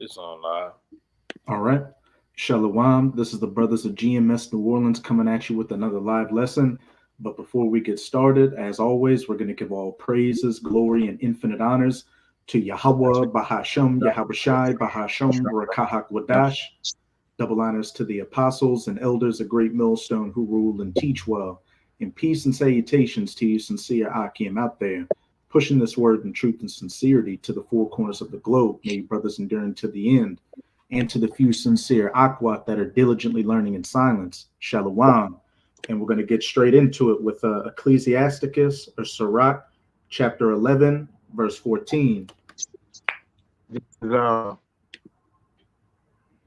It's on live. All right. Shalom. This is the Brothers of GMS New Orleans coming at you with another live lesson. But before we get started, as always, we're going to give all praises, glory, and infinite honors to Yahweh, Bahasham, Yahweh Shai, Bahasham, Rakahak Wadash. Double honors to the apostles and elders of Great Millstone who rule and teach well. And peace and salutations to you, sincere Akim out there, pushing this word in truth and sincerity to the four corners of the globe. May you brothers enduring to the end. And to the few sincere Aquat that are diligently learning in silence, Shalom. And we're going to get straight into it with Ecclesiasticus or Sirach, chapter 11, verse 14.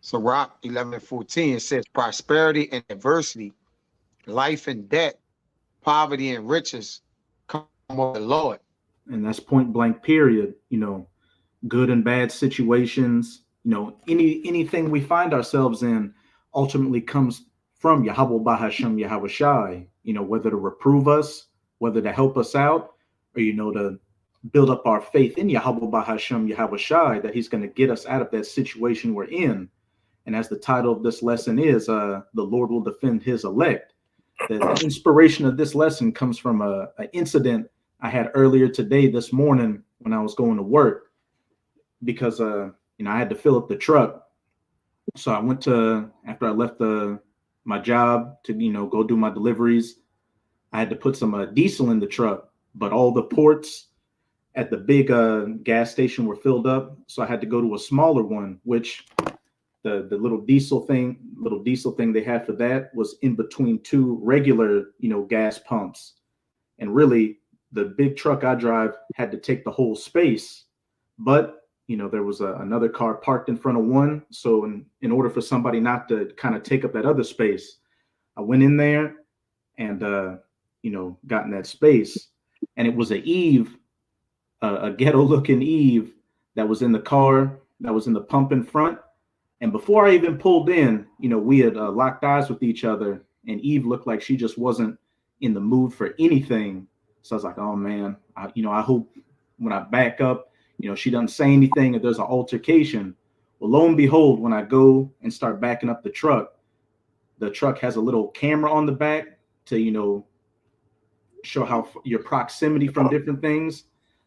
Sirach 11:14 says, prosperity and adversity, life and death, poverty and riches come of the Lord. And that's point blank, period. You know, good and bad situations, you know, anything we find ourselves in ultimately comes from Yahweh Bahasham Yahweh Shai, you know, whether to reprove us, whether to help us out, or, you know, to build up our faith in Yahweh Bahasham Yahweh Shai, that he's going to get us out of that situation we're in. And as the title of this lesson is, the Lord will defend his elect. The inspiration of this lesson comes from an incident I had earlier today, this morning, when I was going to work, because you know, I had to fill up the truck. So I went to, after I left my job to, you know, go do my deliveries, I had to put some diesel in the truck, but all the ports at the big gas station were filled up. So I had to go to a smaller one, which the little diesel thing they had for that was in between two regular, you know, gas pumps. And really the big truck I drive had to take the whole space, but you know, there was another car parked in front of one. So in order for somebody not to kind of take up that other space, I went in there and, you know, got in that space. And it was a Eve, a ghetto looking Eve that was in the car, that was in the pump in front. And before I even pulled in, you know, we had locked eyes with each other, and Eve looked like she just wasn't in the mood for anything. So I was like, oh man, I hope when I back up, you know, she doesn't say anything, if there's an altercation. Well, lo and behold, when I go and start backing up the truck has a little camera on the back to, you know, show how your proximity from different things.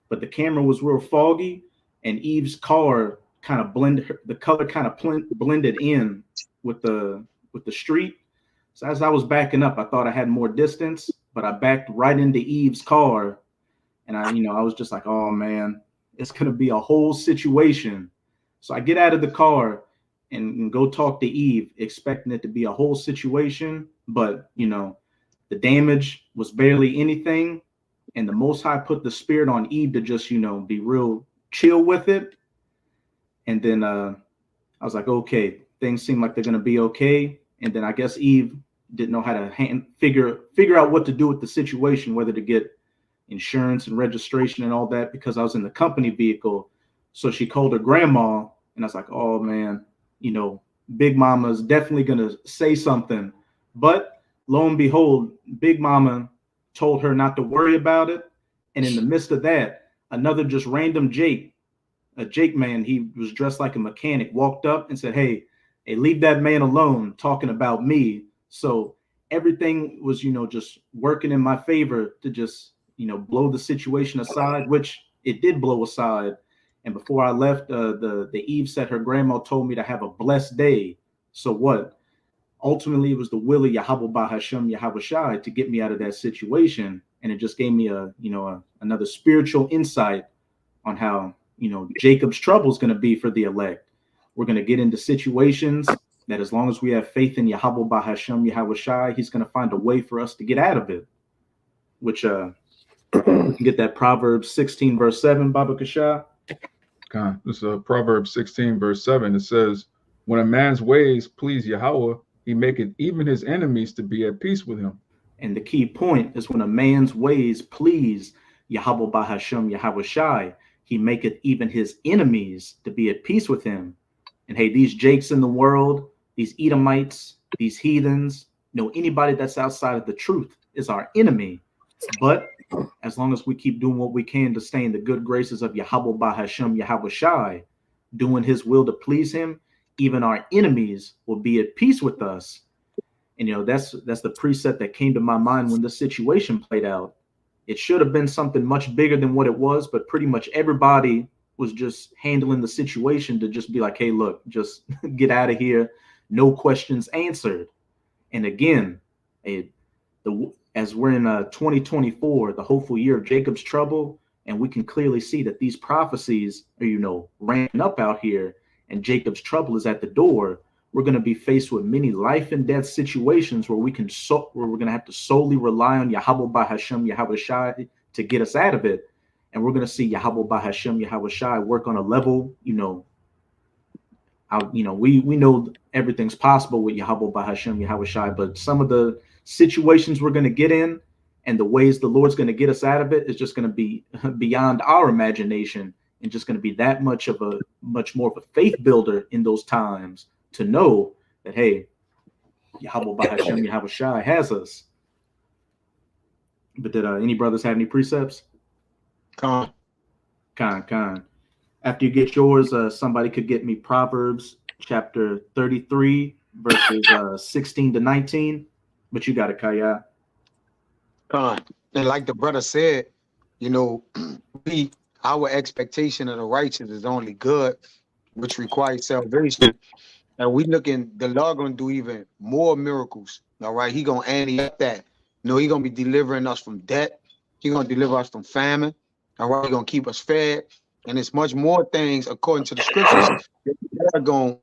But the camera was real foggy, and Eve's car kind of the color kind of blended in with the street. So as I was backing up, I thought I had more distance, but I backed right into Eve's car. And I was just like, oh man, it's going to be a whole situation. So I get out of the car and go talk to Eve, expecting it to be a whole situation. But, you know, the damage was barely anything. And the Most High put the spirit on Eve to just, you know, be real chill with it. And then I was like, okay, things seem like they're going to be okay. And then I guess Eve didn't know how to figure out what to do with the situation, whether to get insurance and registration and all that, because I was in the company vehicle. So she called her grandma, and I was like, oh man, you know, Big Mama's definitely gonna say something. But lo and behold, Big Mama told her not to worry about it. And in the midst of that, another just random a Jake man, he was dressed like a mechanic, walked up and said, hey, leave that man alone, talking about me. So everything was, you know, just working in my favor to just, you know, blow the situation aside, which it did blow aside. And before I left, the Eve said her grandma told me to have a blessed day. So what? Ultimately, it was the will of Yahweh Bahasham Yahweh Shai to get me out of that situation. And it just gave me another spiritual insight on how, you know, Jacob's trouble is going to be for the elect. We're going to get into situations that as long as we have faith in Yahweh Bahasham Yahweh Shai, he's going to find a way for us to get out of it. Which we can get that Proverbs 16 verse 7, Baba Kasha. This is Proverbs 16 verse 7. It says, when a man's ways please Yahweh, he maketh even his enemies to be at peace with him. And the key point is when a man's ways please Yahweh Bahasham Yahweh Shai, he maketh even his enemies to be at peace with him. And hey, these Jakes in the world, these Edomites, these heathens, you know, anybody that's outside of the truth is our enemy. But as long as we keep doing what we can to stay in the good graces of Yahweh Bahasham Yahweh Shai, doing his will to please him, even our enemies will be at peace with us. And, that's the precept that came to my mind when the situation played out. It should have been something much bigger than what it was, but pretty much everybody was just handling the situation to just be like, hey, look, just get out of here. No questions answered. And again, as we're in 2024, the hopeful year of Jacob's trouble, and we can clearly see that these prophecies are, ramping up out here, and Jacob's trouble is at the door. We're going to be faced with many life and death situations where we're going to have to solely rely on Yahweh Bahashem Yahweh Shai to get us out of it. And we're going to see Yahweh Bahashem Yahweh Shai work on a level, we know everything's possible with Yahweh Bahashem Yahweh Shai, but some of the situations we're going to get in and the ways the Lord's going to get us out of it is just going to be beyond our imagination, and just going to be that much more of a faith builder in those times to know that, hey, Yahweh Bahashem Yahweh Shai has us. But did any brothers have any precepts? Con. After you get yours, somebody could get me Proverbs chapter 33, verses 16 to 19. But you got it, Kaya. Con. And like the brother said, our expectation of the righteous is only good, which requires salvation. And the Lord gonna do even more miracles. All right, He gonna ante up that. He gonna be delivering us from debt. He gonna deliver us from famine. All right, He gonna keep us fed, and it's much more things according to the scriptures. They're going,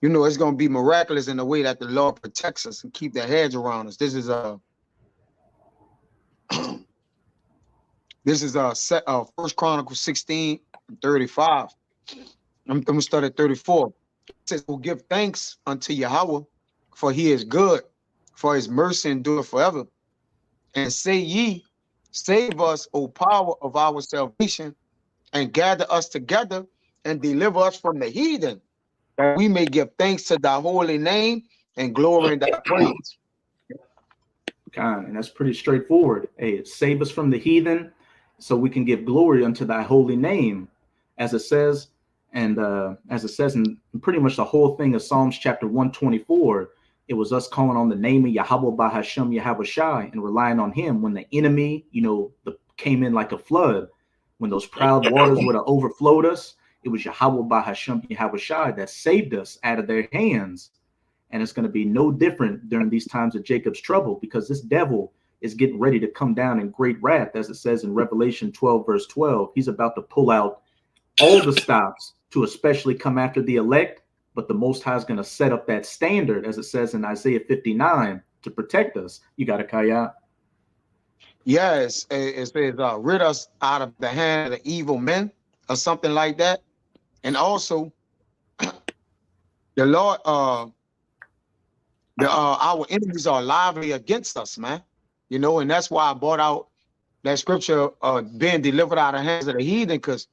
it's gonna be miraculous in the way that the Lord protects us and keep their hedge around us. This is First Chronicles 16:35. I'm gonna start at 34. It says, "Well, give thanks unto Yahweh, for He is good, for His mercy endureth forever. And say ye, save us, O power of our salvation, and gather us together and deliver us from the heathen, that we may give thanks to thy holy name and glory in thy praise." And that's pretty straightforward. Hey, save us from the heathen so we can give glory unto thy holy name, as it says. And as it says in pretty much the whole thing of Psalms chapter 124, it was us calling on the name of Yahweh Bahashem Yahweh Shai and relying on him when the enemy, came in like a flood. When those proud waters would have overflowed us, it was Yahweh Bahashem Yahweh Shai that saved us out of their hands. And it's going to be no different during these times of Jacob's trouble, because this devil is getting ready to come down in great wrath, as it says in Revelation 12, verse 12. He's about to pull out all the stops to especially come after the elect, but the Most High is going to set up that standard, as it says in Isaiah 59, to protect us. You got it, Kaya? Yes, it says, rid us out of the hand of the evil men, or something like that. And also, the Lord, our enemies are lively against us, man. And that's why I brought out that scripture, being delivered out of the hands of the heathen, because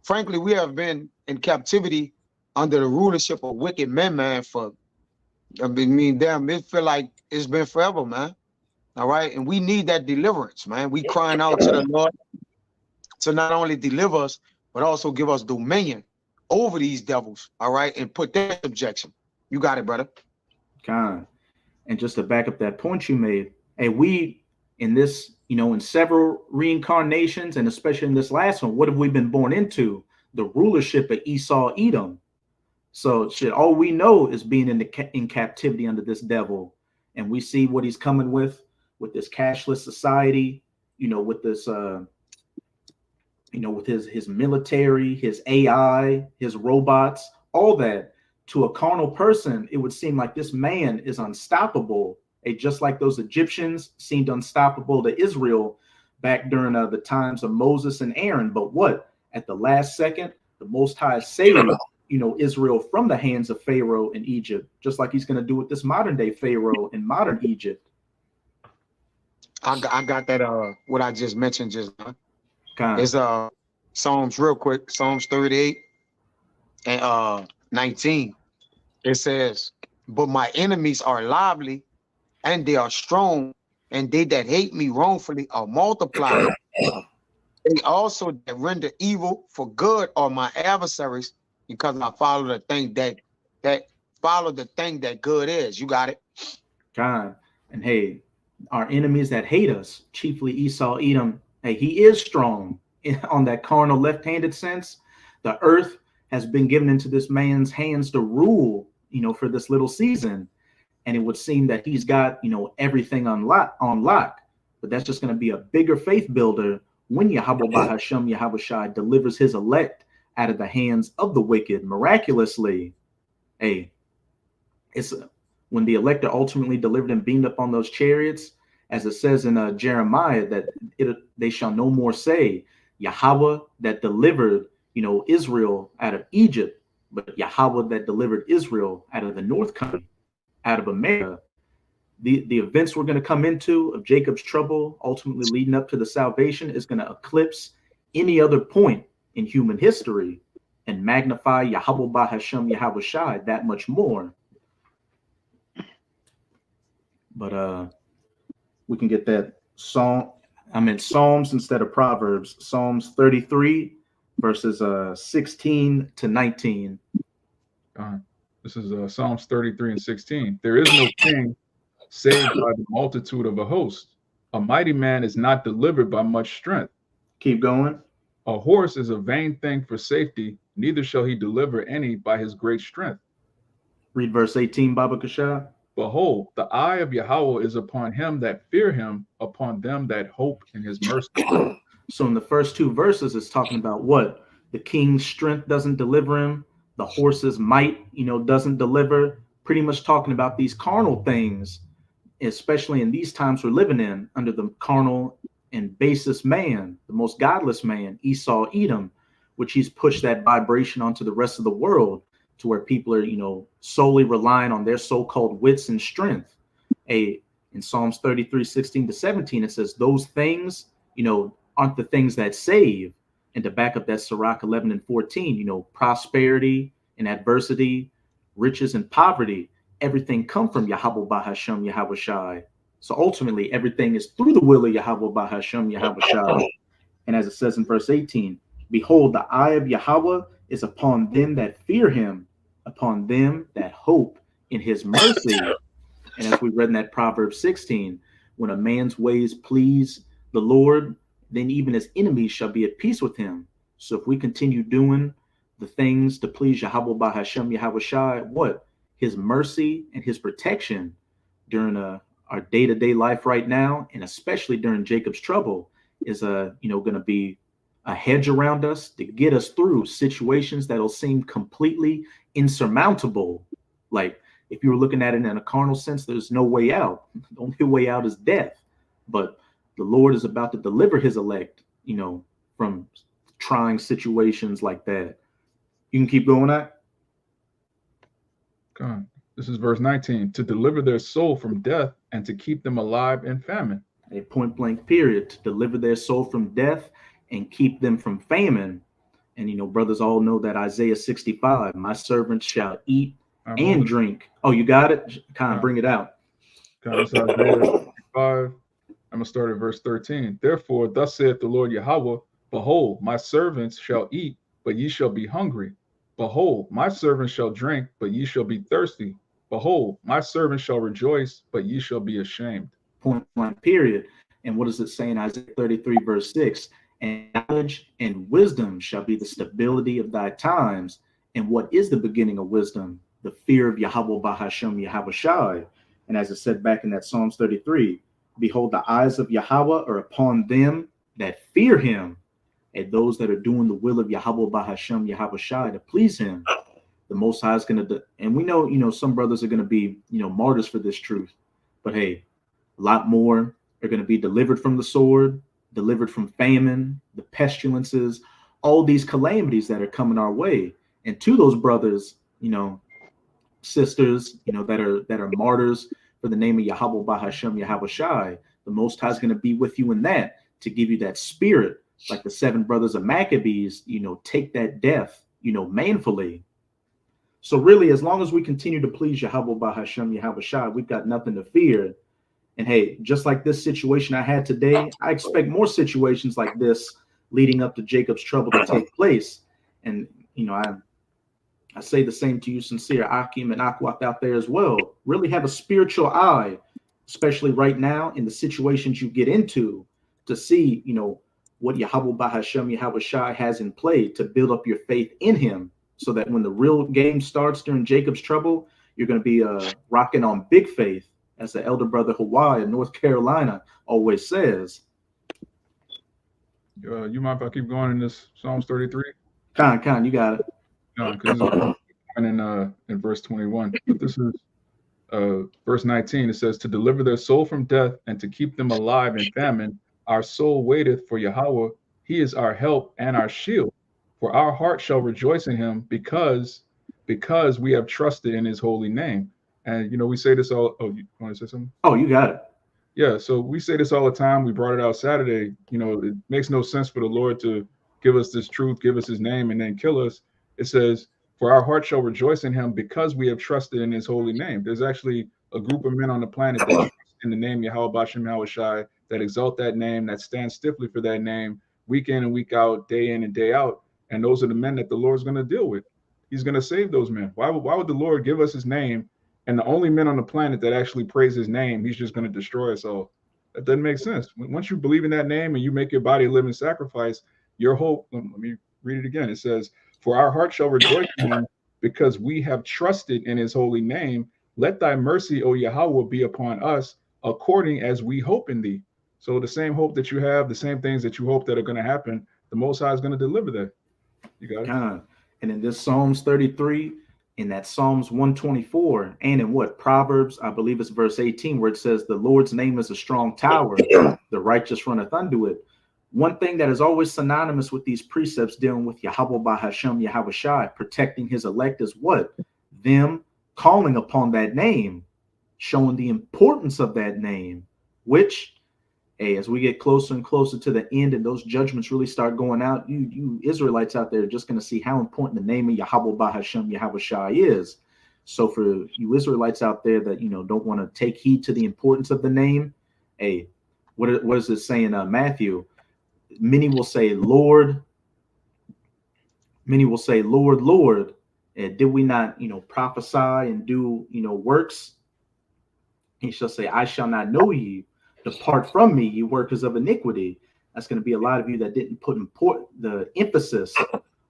frankly, we have been in captivity under the rulership of wicked men, man, it feel like it's been forever, man. All right. And we need that deliverance, man. We crying out to the Lord to not only deliver us, but also give us dominion over these devils. All right. And put that in subjection. You got it, brother. And just to back up that point you made, and we in this, in several reincarnations, and especially in this last one, what have we been born into? The rulership of Esau, Edom. So all we know is being in captivity under this devil. And we see what he's coming with this cashless society, with this, with his military, his AI, his robots, all that. To a carnal person, it would seem like this man is unstoppable. Just like those Egyptians seemed unstoppable to Israel back during the times of Moses and Aaron. But what? At the last second, the Most High saved, Israel from the hands of Pharaoh in Egypt, just like he's going to do with this modern day Pharaoh in modern Egypt. I got that, what I just mentioned just now. It's Psalms real quick, Psalms 38 and 19. It says, "But my enemies are lively, and they are strong, and they that hate me wrongfully are multiplied. They also that render evil for good are my adversaries." because I follow the thing that follow the thing that good is. You got it. God. And hey, our enemies that hate us, chiefly Esau, Edom, hey, he is strong on that carnal left-handed sense. The earth has been given into this man's hands to rule, for this little season. And it would seem that he's got, everything on lock. But that's just going to be a bigger faith builder when Yahweh Bahashem Yahweh Shai delivers his elect out of the hands of the wicked miraculously. Hey, it's when the elect are ultimately delivered and beamed up on those chariots, as it says in Jeremiah, that they shall no more say Yahweh that delivered, Israel out of Egypt, but Yahweh that delivered Israel out of the north country, out of America. The events we're going to come into of Jacob's trouble, ultimately leading up to the salvation, is going to eclipse any other point in human history and magnify Yahweh Bahashem Yahweh Shai that much more. But we can get that Psalms instead of Proverbs. Psalms 33 verses 16 to 19. This is Psalms 33 and 16. There is no king saved by the multitude of a host. A mighty man is not delivered by much strength. Keep going. A horse is a vain thing for safety, neither shall he deliver any by his great strength. Read verse 18, Baba Kasha. Behold, the eye of Yahweh is upon him that fear him, upon them that hope in his mercy. So in the first two verses, it's talking about what? The king's strength doesn't deliver him. The horse's might, doesn't deliver. Pretty much talking about these carnal things, especially in these times we're living in, under the carnal and basest man, the most godless man, Esau, Edom, which he's pushed that vibration onto the rest of the world, to where people are, solely relying on their so-called wits and strength. In Psalms 33, 16 to 17, it says those things, aren't the things that save. And to back up that Sirach 11 and 14, prosperity and adversity, riches and poverty, everything come from Yahweh Bahashem Yahweh Shai. So ultimately, everything is through the will of Yahweh Bahashem Yahweh Shai. And as it says in verse 18, behold, the eye of Yahweh is upon them that fear him, upon them that hope in his mercy. And as we read in that Proverbs 16, when a man's ways please the Lord, then even his enemies shall be at peace with him. So if we continue doing the things to please Yahweh Bahashem Yahweh Shai, what? His mercy and his protection during our day-to-day life right now, and especially during Jacob's trouble, is going to be a hedge around us to get us through situations that'll seem completely insurmountable. Like if you were looking at it in a carnal sense, there's no way out. The only way out is death. But the Lord is about to deliver his elect, from trying situations like that. You can keep going at. God. This is verse 19. To deliver their soul from death and to keep them alive in famine. A point blank period. To deliver their soul from death and keep them from famine. And, brothers all know that Isaiah 65, my servants shall eat and drink. Oh, you got it? Kind of bring it out. God, this is Isaiah 65. I'm going to start at verse 13. Therefore, thus saith the Lord Yahweh, behold, my servants shall eat, but ye shall be hungry. Behold, my servants shall drink, but ye shall be thirsty. Behold, my servants shall rejoice, but ye shall be ashamed. Point blank period. And what does it say in Isaiah 33, verse 6? And knowledge and wisdom shall be the stability of thy times. And what is the beginning of wisdom? The fear of Yahweh Bahashem Yahweh Shai. And as it said back in that Psalms 33, behold, the eyes of Yahweh are upon them that fear him, and those that are doing the will of Yahweh Bahashem Yahweh Shai to please him. The Most High is going to, and we know, some brothers are going to be, martyrs for this truth. But hey, a lot more are going to be delivered from the sword, delivered from famine, the pestilences, all these calamities that are coming our way. And to those brothers, sisters, that are martyrs for the name of Yahweh Bahashem Yahweh Shai, the Most High is going to be with you in that, to give you that spirit, like the 7 brothers of Maccabees, take that death, manfully. So really, as long as we continue to please Yahweh Bahashem Yahweh Shai, we've got nothing to fear. And hey, just like this situation I had today, I expect more situations like this leading up to Jacob's trouble to take place. And, I say the same to you, sincere Akim and Akwat out there as well. Really have a spiritual eye, especially right now in the situations you get into, to see, what Yahweh Bahashem Yahweh Shai has in play to build up your faith in him, so that when the real game starts during Jacob's trouble, you're going to be rocking on big faith, as the elder brother Hawaii in North Carolina always says. You mind if I keep going in this Psalms 33? Khan, you got it. No, because in verse 21. But this is verse 19. It says, to deliver their soul from death and to keep them alive in famine, our soul waiteth for Yahweh. He is our help and our shield. For our heart shall rejoice in him because we have trusted in his holy name. And, we say this all. Oh, you want to say something? Oh, you got it. Yeah, so we say this all the time. We brought it out Saturday. It makes no sense for the Lord to give us this truth, give us his name, and then kill us. It says, for our heart shall rejoice in him because we have trusted in his holy name. There's actually a group of men on the planet that trust in the name Yahweh Bashem Yahweh Shai, that exalt that name, that stand stiffly for that name, week in and week out, day in and day out. And those are the men that the Lord's going to deal with. He's going to save those men. Why would the Lord give us his name? And the only men on the planet that actually praise his name, he's just going to destroy us all. That doesn't make sense. Once you believe in that name and you make your body a living sacrifice, your hope, let me read it again. It says, for our heart shall rejoice in him because we have trusted in his holy name. Let thy mercy, O Yahweh, be upon us according as we hope in thee. So the same hope that you have, the same things that you hope that are going to happen, the Most High is going to deliver that. You got it? And in this Psalms 33, in that Psalms 124, and in Proverbs, I believe it's verse 18, where it says, the Lord's name is a strong tower, the righteous runneth unto it. One thing that is always synonymous with these precepts dealing with Yahweh Bahashem Yahweh Shai, protecting his elect, is what? Them calling upon that name, showing the importance of that name, which, as we get closer and closer to the end and those judgments really start going out, you Israelites out there are just going to see how important the name of Yahweh Bahashem Yahweh Shai is. So for you Israelites out there that, don't want to take heed to the importance of the name, what is it saying, Matthew? Many will say, Lord. Many will say, Lord, Lord. Did we not, prophesy and do, works? He shall say, I shall not know you. Depart from me, you workers of iniquity. That's going to be a lot of you that didn't put the emphasis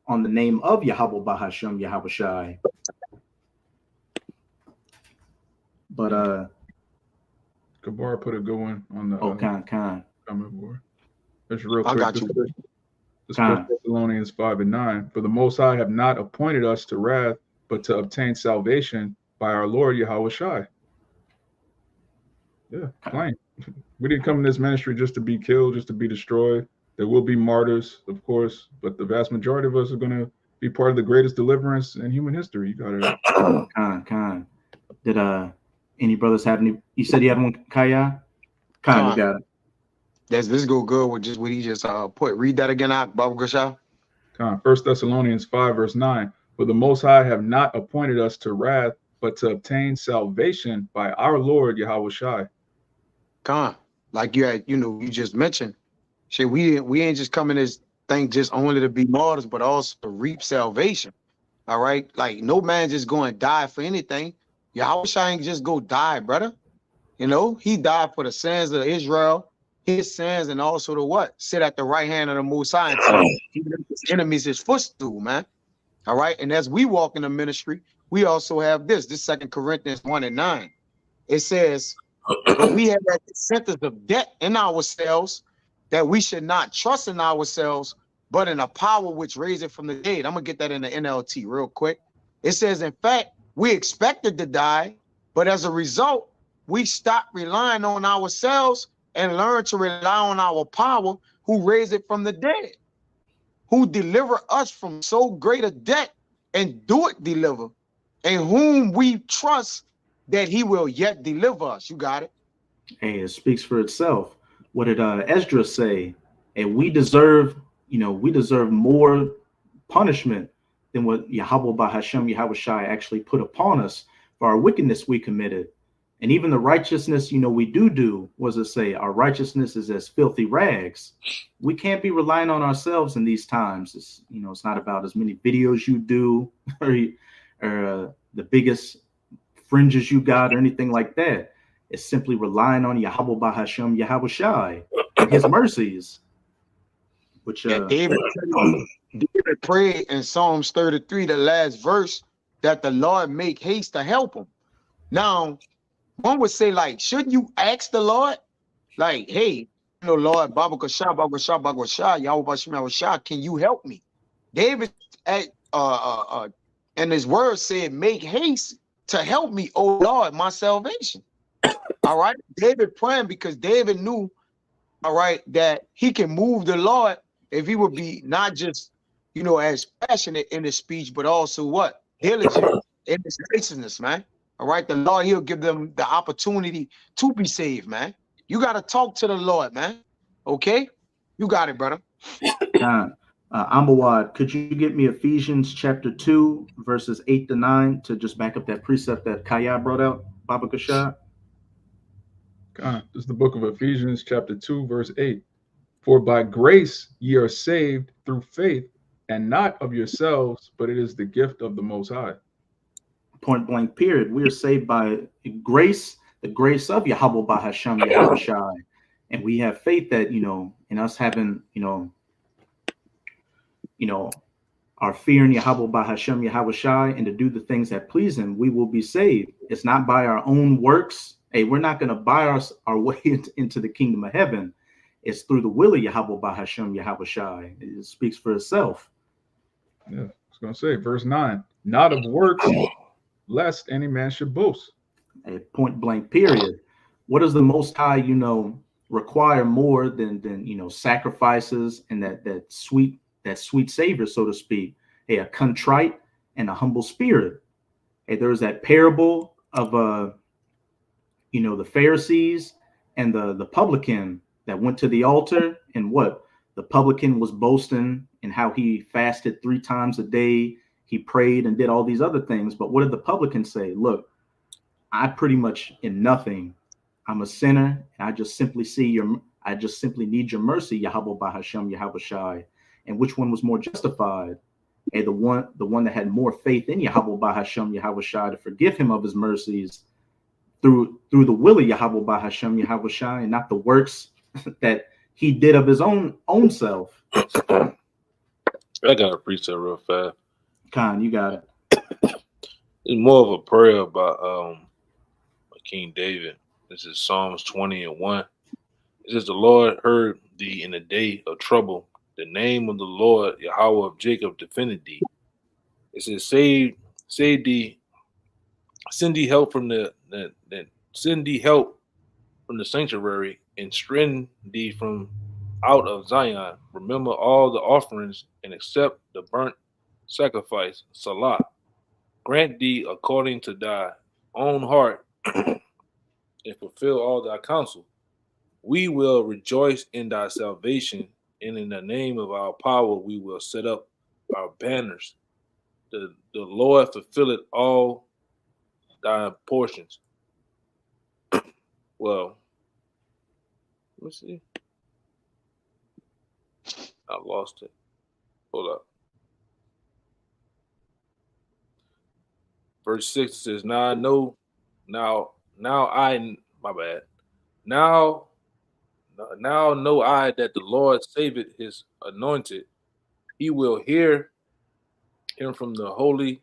on the name of Yahweh Bahashem Yahweh Shai. But Kabar put a good one on the comment board. That's real quick. I got you. This 1 Thessalonians 5 and 9. For the Most High have not appointed us to wrath, but to obtain salvation by our Lord Yahweh Shai. Yeah, plain. We didn't come in this ministry just to be killed, just to be destroyed. There will be martyrs, of course, but the vast majority of us are going to be part of the greatest deliverance in human history. You got it. Khan. Did any brothers have any? You said you had one, Kaya? Khan, you got it. This go good with just what he just put. Read that again out, Baba Gashal. 1 Thessalonians 5 verse 9. For the Most High have not appointed us to wrath, but to obtain salvation by our Lord Yahweh Shai. Like you had, you just mentioned, shit, we ain't just coming this thing just only to be martyrs, but also to reap salvation. All right, like no man just go and die for anything. Yahweh Shai ain't just go die, brother. He died for the sins of Israel, his sins, and also to what? Sit at the right hand of the Most High until even if his enemies his footstool, man. All right, and as we walk in the ministry, we also have this 2 Corinthians 1 and 9. It says, but we have that sentence of debt in ourselves, that we should not trust in ourselves, but in a power which raised it from the dead. I'm going to get that in the NLT real quick. It says, in fact, we expected to die, but as a result, we stopped relying on ourselves and learned to rely on our power who raised it from the dead, who deliver us from so great a debt and do it deliver, and whom we trust that he will yet deliver us. You got it? Hey, it speaks for itself. What did Esdras say? And we deserve more punishment than what Yahweh Bahashem Yahweh Shai actually put upon us for our wickedness we committed. And even the righteousness, we do, what does it say? Our righteousness is as filthy rags. We can't be relying on ourselves in these times. It's not about as many videos you do or or the biggest fringes you got or anything like that. It's simply relying on Yahweh Bahashem Yahweh Shai and his mercies. Which Yeah, David prayed in Psalms 33, the last verse, that the Lord make haste to help him. Now, one would say, like, shouldn't you ask the Lord? Like, hey, Lord, Baba Kasha, Baba Kasha, Baba Kasha, Yahweh Bashem, Yahweh Shah, can you help me? David and his word said, make haste to help me, oh Lord, my salvation. All right. David praying because David knew, all right, that he can move the Lord if he would be not just, as passionate in his speech, but also what? Diligent in his righteousness, man. All right. The Lord, he'll give them the opportunity to be saved, man. You got to talk to the Lord, man. Okay? You got it, brother. Amawad, could you get me Ephesians chapter 2, verses 8 to 9 to just back up that precept that Kaya brought out, Baba Kashad? This is the book of Ephesians chapter 2, verse 8. For by grace ye are saved through faith, and not of yourselves, but it is the gift of the Most High. Point blank, period. We are saved by grace, the grace of Yahweh Bahashem Yahweh Shai. And we have faith that, in us having, our fear in Yahweh Bahashem Yahweh Shai and to do the things that please him, we will be saved. It's not by our own works. Hey, we're not going to buy our way into the kingdom of heaven. It's through the will of Yahweh Bahashem Yahweh Shai. It speaks for itself. Yeah, I was going to say, verse 9, not of works, lest any man should boast. A point blank, period. What does the Most High, require more than sacrifices and that sweet savor, so to speak? Hey, a contrite and a humble spirit. Hey, there's that parable of the Pharisees and the publican that went to the altar, and what the publican was boasting and how he fasted 3 times a day, he prayed and did all these other things. But what did the publican say? Look, I pretty much am nothing. I'm a sinner, and I just simply need your mercy, Yahweh Bahashem Yahweh Shai. And which one was more justified? And the one that had more faith in Yahweh Bahashem Yahweh Shai to forgive him of his mercies through the will of Yahweh Bahashem Yahweh Shai, and not the works that he did of his own self. I got a precept real fast. Khan, you got it. It's more of a prayer about King David. This is Psalms 20:1. It says, the Lord heard thee in the day of trouble. The name of the Lord, Yahweh of Jacob, defended thee. It says, save thee, send thee help from the sanctuary, and strengthen thee from out of Zion. Remember all the offerings and accept the burnt sacrifice. Salah. Grant thee according to thy own heart and fulfill all thy counsel. We will rejoice in thy salvation, and in the name of our power we will set up our banners. The Lord fulfilleth all thy portions. Well, let me see. I lost it. Hold up. Verse 6 says, Now I know that the Lord saveth his anointed. He will hear him from the holy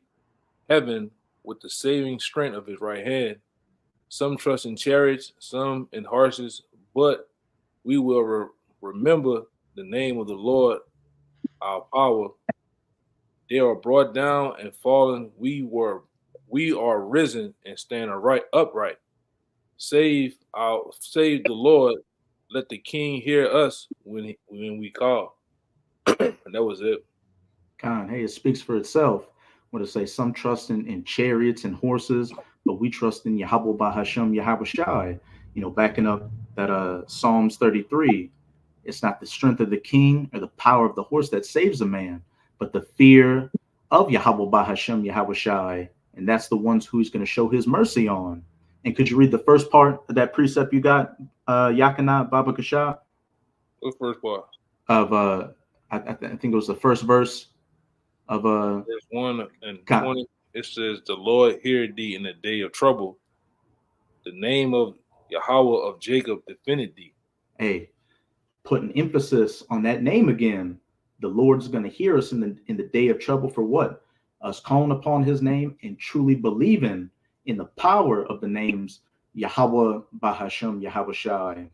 heaven with the saving strength of his right hand. Some trust in chariots, some in horses, but we will remember the name of the Lord, our power. They are brought down and fallen. We are risen and stand upright. Save the Lord. Let the King hear us when we call. And that was it. Khan, hey, it speaks for itself. What to say? Some trust in chariots and horses, but we trust in Yahweh Bahashem Yahweh Shai. Backing up that Psalms 33. It's not the strength of the king or the power of the horse that saves a man, but the fear of Yahweh Bahashem Yahweh Shai. And that's the ones who he's going to show his mercy on. And could you read the first part of that precept you got, Yakana Baba Kasha? The first part of I think it was the first verse of verse 1 and 20. it says, "The Lord hear thee in the day of trouble. The name of Yahweh of Jacob defended thee." Hey, putting emphasis on that name again. The Lord's going to hear us in the day of trouble for what? Us calling upon his name and truly believing in the power of the names Yahweh Bahashem, Yahweh Shai.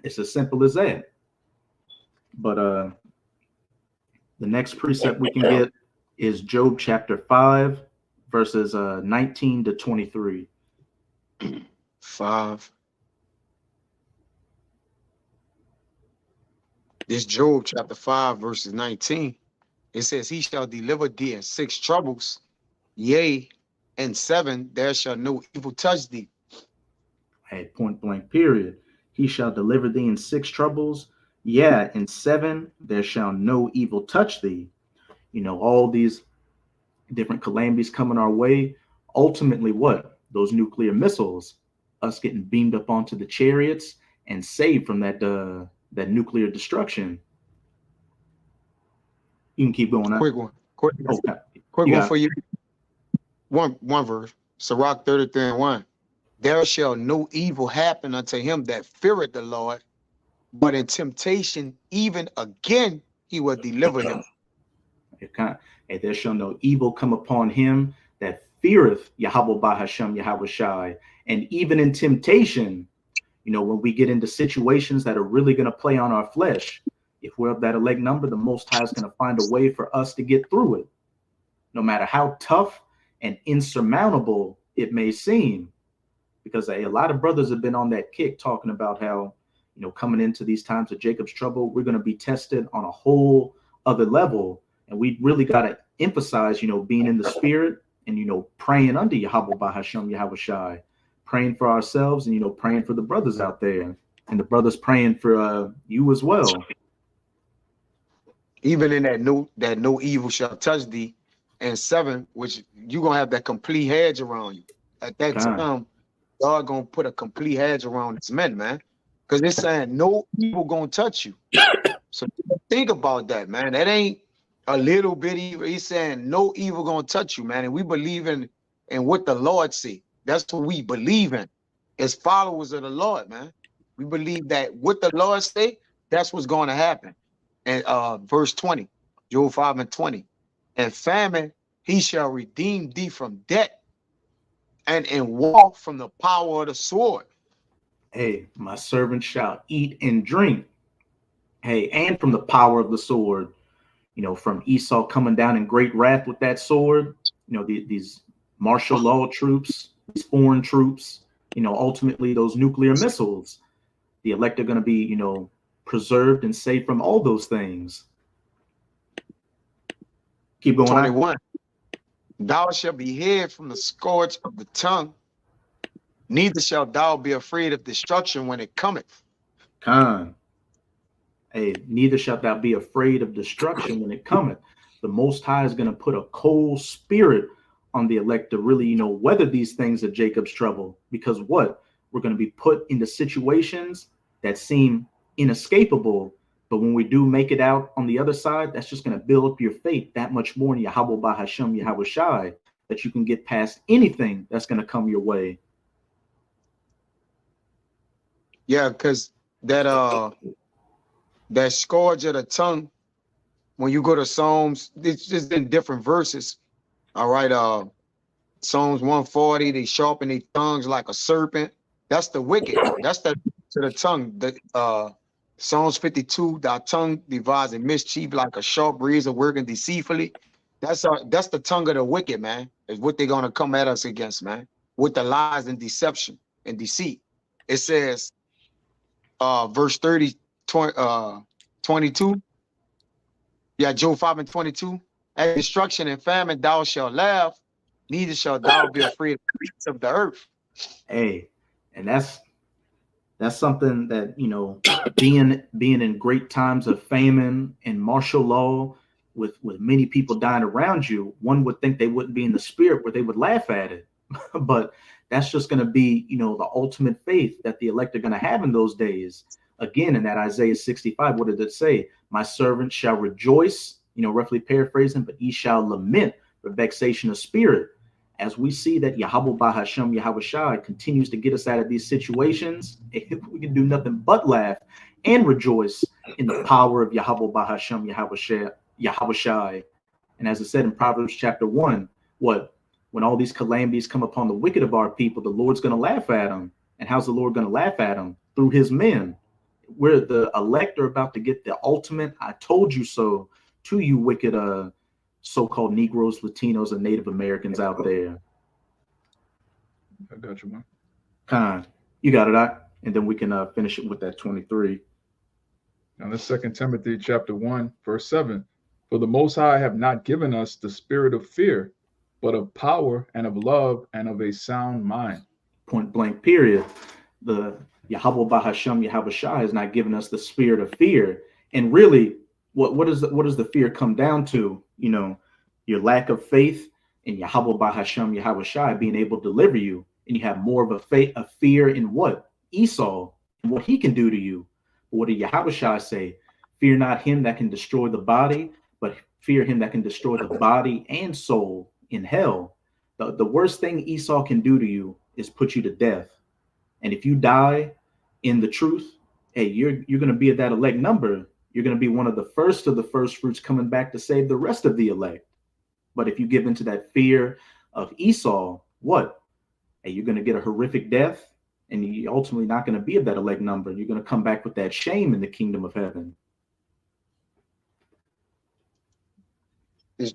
It's as simple as that. But the next precept we can get is Job chapter 5, verses 19 to 23. 5. This Job chapter 5, verses 19. It says, he shall deliver thee in 6 troubles, yea, in 7 there shall no evil touch thee. Hey, point blank, period. He shall deliver thee in 6 troubles, yeah, in 7 there shall no evil touch thee. You know, all these different calamities coming our way. Ultimately, what? Those nuclear missiles, us getting beamed up onto the chariots and saved from that nuclear destruction. You can keep going. Quick one. Quick Okay. one for you. One verse. Sirach 33:1. There shall no evil happen unto him that feareth the Lord, but in temptation, even again, he will deliver him. And there shall no evil come upon him that feareth Yahweh Bahashem, Yahweh Shai. And even in temptation, you know, when we get into situations that are really going to play on our flesh, if we're of that elect number, the Most High is going to find a way for us to get through it, no matter how tough and insurmountable it may seem. Because a lot of brothers have been on that kick talking about how, you know, coming into these times of Jacob's trouble, we're going to be tested on a whole other level. And we really got to emphasize, you know, being in the spirit and, you know, praying under Yahweh Bahashem, Yahweh Shai, praying for ourselves and, you know, praying for the brothers out there and the brothers praying for you as well. Even in that no evil shall touch thee, and 7, which you're going to have that complete hedge around you. At that time, God going to put a complete hedge around his men, man. Because it's saying no evil going to touch you. So think about that, man. That ain't a little bit evil. He's saying no evil going to touch you, man. And we believe in what the Lord say. That's what we believe in as followers of the Lord, man. We believe that what the Lord say, that's what's going to happen. And verse 20, Job 5:20. And famine, he shall redeem thee from debt, and in war from the power of the sword. Hey, my servant shall eat and drink. Hey, and from the power of the sword, you know, from Esau coming down in great wrath with that sword, you know, these martial law troops, these foreign troops, you know, ultimately those nuclear missiles, the elect are going to be, you know, preserved and saved from all those things. Keep going. 21. Thou shalt be hid from the scourge of the tongue, neither shalt thou be afraid of destruction when it cometh. Khan. Hey, neither shalt thou be afraid of destruction when it cometh. The Most High is going to put a cold spirit on the elect to really, you know, weather these things of Jacob's trouble. Because what? We're going to be put into situations that seem inescapable. But when we do make it out on the other side, that's just going to build up your faith that much more in Yahweh Bahashem, Yahweh Shai, that you can get past anything that's going to come your way. Yeah, because that scourge of the tongue, when you go to Psalms, it's just in different verses. All right, Psalms 140, they sharpen their tongues like a serpent. That's the wicked. That's the to the tongue. The Psalms 52, thy tongue devising mischief like a sharp razor working deceitfully. That's the tongue of the wicked, man. Is what they're gonna come at us against, man, with the lies and deception and deceit. It says, verse 30, 22. Yeah, Job 5:22. At destruction and famine thou shalt laugh, neither shalt thou be afraid of the beasts of the earth. Hey, and that's something that, you know, being in great times of famine and martial law with many people dying around you, one would think they wouldn't be in the spirit where they would laugh at it. But that's just going to be, you know, the ultimate faith that the elect are going to have in those days. Again, in that Isaiah 65, what did it say? My servant shall rejoice, you know, roughly paraphrasing, but he shall lament or vexation of spirit. As we see that Yahweh Bahashem Yahweh Shai continues to get us out of these situations, we can do nothing but laugh and rejoice in the power of Yahweh Bahashem Yahweh Shai. And as it said in Proverbs chapter 1, when all these calamities come upon the wicked of our people, the Lord's going to laugh at them. And how's the Lord going to laugh at them? Through his men. Where the elect are about to get the ultimate "I told you so" to you wicked so-called Negroes, Latinos, and Native Americans out there. I got you, man. Khan, you got it, and then we can finish it with that 23. Now, this 2 Timothy chapter 1, verse 7. For the Most High have not given us the spirit of fear, but of power and of love and of a sound mind. Point blank, period. The Yahweh Bahashem Yahweh Shai has not given us the spirit of fear. And really, what does the fear come down to? You know, your lack of faith in Yahweh Bahashem Yahweh Shai being able to deliver you. And you have more of a fear in what? Esau, and what he can do to you. But what did Yahweh Shai say? Fear not him that can destroy the body, but fear him that can destroy the body and soul in hell. The worst thing Esau can do to you is put you to death. And if you die in the truth, hey, you're going to be at that elect number. You're going to be one of the first fruits coming back to save the rest of the elect. But if you give into that fear of Esau, what? Hey, you're going to get a horrific death, and you're ultimately not going to be of that elect number. You're going to come back with that shame in the kingdom of heaven. You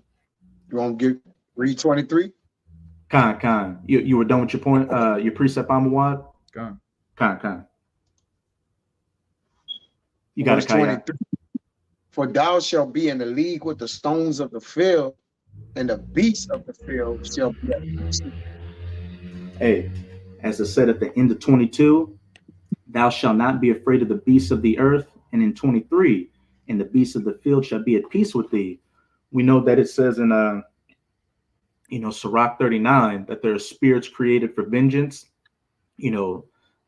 want to read 23? Khan. You were done with your point, your precept, Amawad? Khan. You got it, Kaya. For thou shalt be in the league with the stones of the field, and the beasts of the field shall be at peace. Hey, as it said at the end of 22, thou shalt not be afraid of the beasts of the earth. And in 23, and the beasts of the field shall be at peace with thee. We know that it says in Sirach 39 that there are spirits created for vengeance,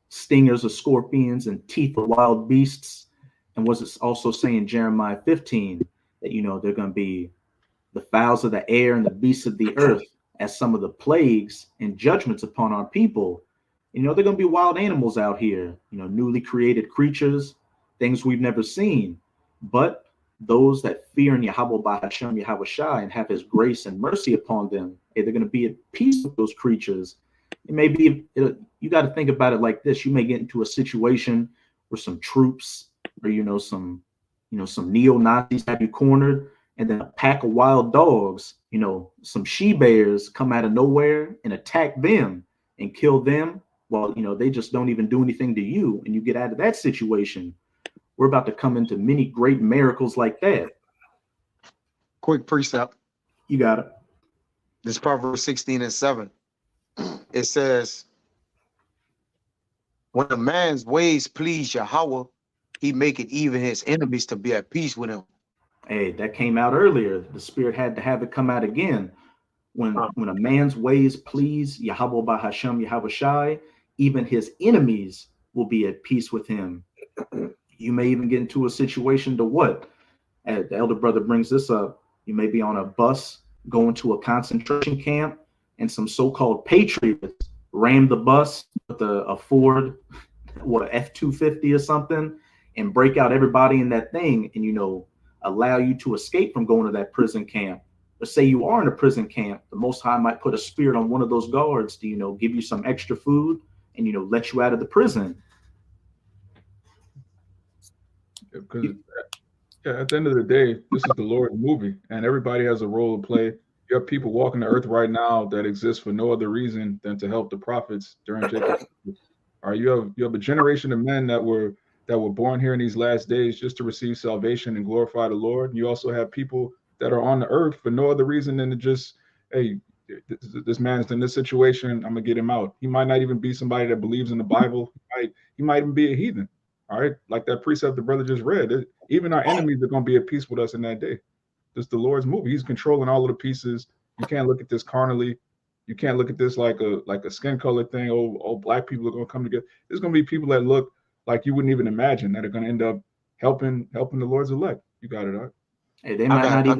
stingers of scorpions and teeth of wild beasts. And was it also saying Jeremiah 15 that they're going to be the fowls of the air and the beasts of the earth as some of the plagues and judgments upon our people. They're going to be wild animals out here, newly created creatures, things we've never seen. But those that fear in Yahweh Bahashem Yahweh Shai and have his grace and mercy upon them, they're going to be at peace with those creatures. It may be, you got to think about it like this. You may get into a situation where some troops or, some neo-Nazis have you cornered, and then a pack of wild dogs, some she-bears come out of nowhere and attack them and kill them while, they just don't even do anything to you, and you get out of that situation. We're about to come into many great miracles like that. Quick precept. You got it. This Proverbs 16:7. It says, when a man's ways please Yahweh, he maketh even his enemies to be at peace with him. Hey, that came out earlier. The Spirit had to have it come out again. When a man's ways please Yahweh Bahashem Yahweh Shai, even his enemies will be at peace with him. You may even get into a situation to what? As the elder brother brings this up, you may be on a bus going to a concentration camp, and some so-called patriots ram the bus with a Ford, F-250 or something, and break out everybody in that thing, and allow you to escape from going to that prison camp. Or say you are in a prison camp, the Most High might put a spirit on one of those guards to give you some extra food and let you out of the prison. Because at the end of the day, this is the Lord's movie, and everybody has a role to play. You have people walking the earth right now that exist for no other reason than to help the prophets during Jacob's. Or you have a generation of men that were born here in these last days just to receive salvation and glorify the Lord. And you also have people that are on the earth for no other reason than to just, hey, this man's in this situation, I'm gonna get him out. He might not even be somebody that believes in the Bible. He might even be a heathen. All right, like that precept the brother just read. Even our enemies are gonna be at peace with us in that day. This is the Lord's movie. He's controlling all of the pieces. You can't look at this carnally. You can't look at this like a skin color thing. Oh, black people are gonna come together. There's gonna be people that look like you wouldn't even imagine that are gonna end up helping the Lord's elect. You got it, all right? Hey, they might not even.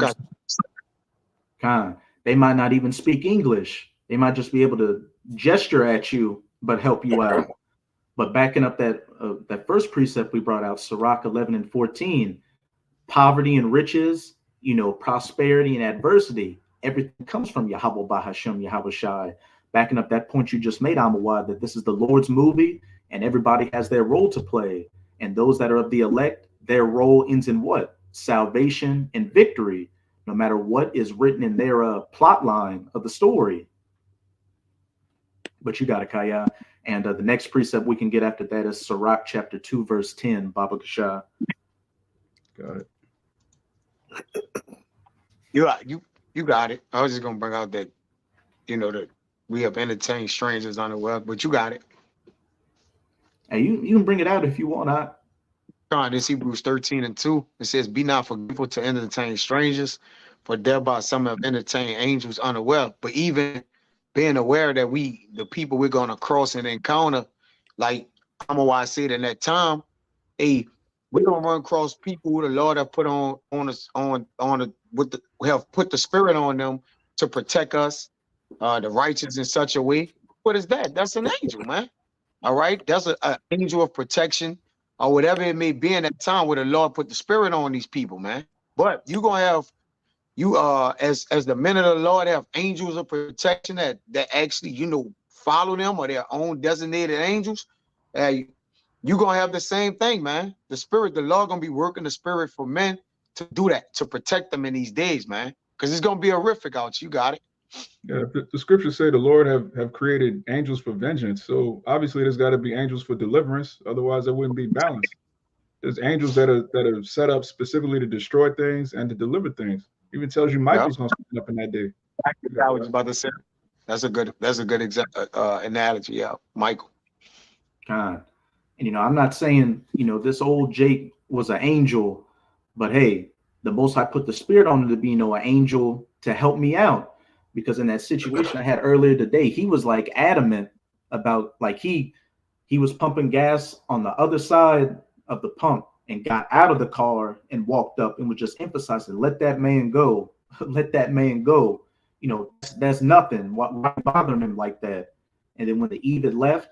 They might not even speak English. They might just be able to gesture at you, but help you out. But backing up that first precept we brought out, Sirach 11 and 14, poverty and riches, prosperity and adversity, everything comes from Yahweh Bahashem, Yahweh Shai. Backing up that point you just made, Amawad, that this is the Lord's movie and everybody has their role to play. And those that are of the elect, their role ends in what? Salvation and victory, no matter what is written in their plot line of the story. But you got it, Kaya. And the next precept we can get after that is Sirach chapter 2, verse 10, Baba Kasha. Got it. You got it. I was just gonna bring out that, that we have entertained strangers on the web, but you got it. Hey, you can bring it out if you want. This Hebrews 13 and 2. It says, "Be not forgetful to entertain strangers, for thereby some have entertained angels unaware." But even being aware that the people we're gonna cross and encounter, like Amawai said in that time, we're gonna run across people who the Lord have put have put the spirit on them to protect us, the righteous in such a way. What is that? That's an angel, man. All right, that's an angel of protection, or whatever it may be in that time where the Lord put the spirit on these people, man. But you're gonna have as the men of the Lord have angels of protection that actually follow them, or their own designated angels. You're gonna have the same thing, man. The Lord gonna be working the spirit for men to do that, to protect them in these days, man. Because it's gonna be horrific out. You got it. Yeah, the scriptures say the Lord have created angels for vengeance. So obviously there's got to be angels for deliverance. Otherwise there wouldn't be balance. There's angels that are set up specifically to destroy things and to deliver things. Even tells you Michael's going to stand up in that day. I was about to say that's a good analogy. Yeah, Michael. And I'm not saying this old Jake was an angel, but hey, the Most High put the spirit on him to be an angel to help me out. Because in that situation I had earlier today, he was like adamant about, like, he was pumping gas on the other side of the pump and got out of the car and walked up and was just emphasizing, let that man go, let that man go. That's nothing. Why bothering him like that? And then when the Eve had left,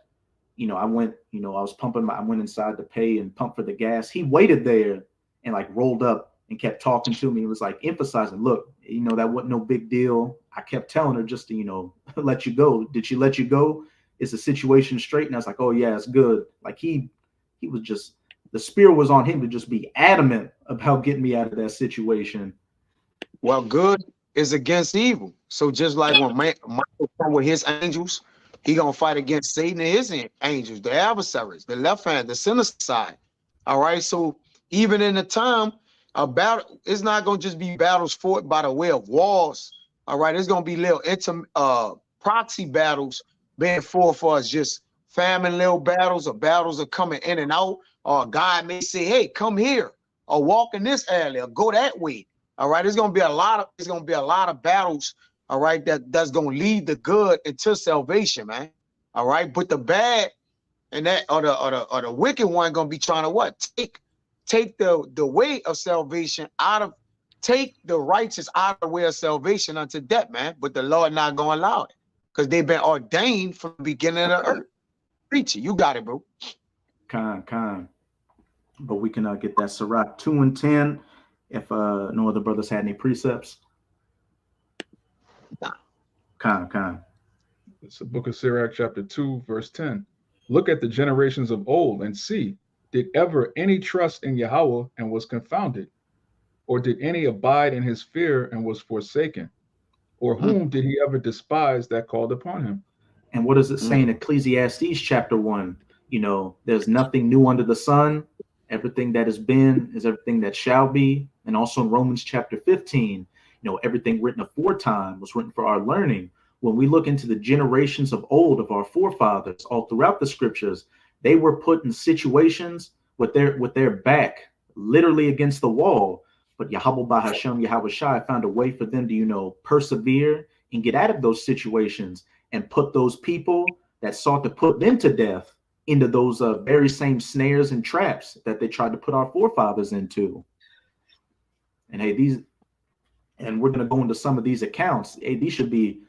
I went, I was pumping, I went inside to pay and pump for the gas. He waited there and like rolled up and kept talking to me. It was like emphasizing, look, that wasn't no big deal. I kept telling her just to, let you go. Did she let you go? Is the situation straight? And I was like, oh yeah, it's good. Like he was just, the spirit was on him to just be adamant about getting me out of that situation. Well, good is against evil. So just like when Michael come with his angels, he gonna fight against Satan and his angels, the adversaries, the left hand, the sinister side. All right. So even in the time, a battle, it's not gonna just be battles fought by the way of wars. All right, it's gonna be little proxy battles being fought for us, just famine little battles, or battles are coming in and out. Or God may say, hey, come here, or walk in this alley, or go that way. All right, it's gonna be a lot of battles, all right, that's gonna lead the good into salvation, man. All right, but the bad and that or the wicked one gonna be trying to what? Take the way of salvation take the righteous out of the way of salvation unto death, man. But the Lord not gonna allow it, because they've been ordained from the beginning of the earth. Preacher, you got it, bro. Con. But we can get that Sirach 2 and 10 if no other brothers had any precepts. Con. It's the book of Sirach, chapter 2, verse 10. Look at the generations of old and see, did ever any trust in Yahweh and was confounded? Or did any abide in his fear and was forsaken? Or whom did he ever despise that called upon him? And what does it say in Ecclesiastes chapter 1? There's nothing new under the sun. Everything that has been is everything that shall be. And also in Romans chapter 15, everything written aforetime was written for our learning. When we look into the generations of old of our forefathers all throughout the scriptures, they were put in situations with their back literally against the wall. But Yahweh Bahashem, Yahweh Shai found a way for them to, persevere and get out of those situations and put those people that sought to put them to death into those very same snares and traps that they tried to put our forefathers into. And hey, And we're going to go into some of these accounts. Hey, these should be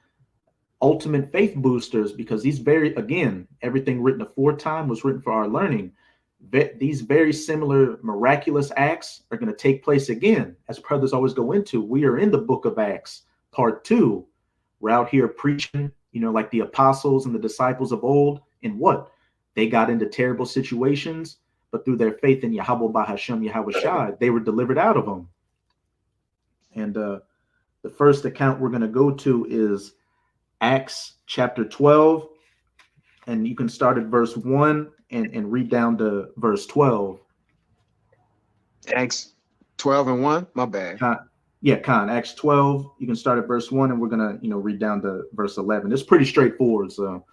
ultimate faith boosters, because these everything written aforetime was written for our learning. These very similar miraculous acts are going to take place again, as brothers always go into. We are in the book of Acts, part 2. We're out here preaching, like the apostles and the disciples of old. And what? They got into terrible situations, but through their faith in Yahweh Bahashem Yahushai, they were delivered out of them. And the first account we're going to go to is Acts chapter 12. And you can start at verse 1 and read down to verse 12. Acts 12 and 1. My bad. Acts 12. You can start at verse 1, and we're gonna, read down to verse 11. It's pretty straightforward. So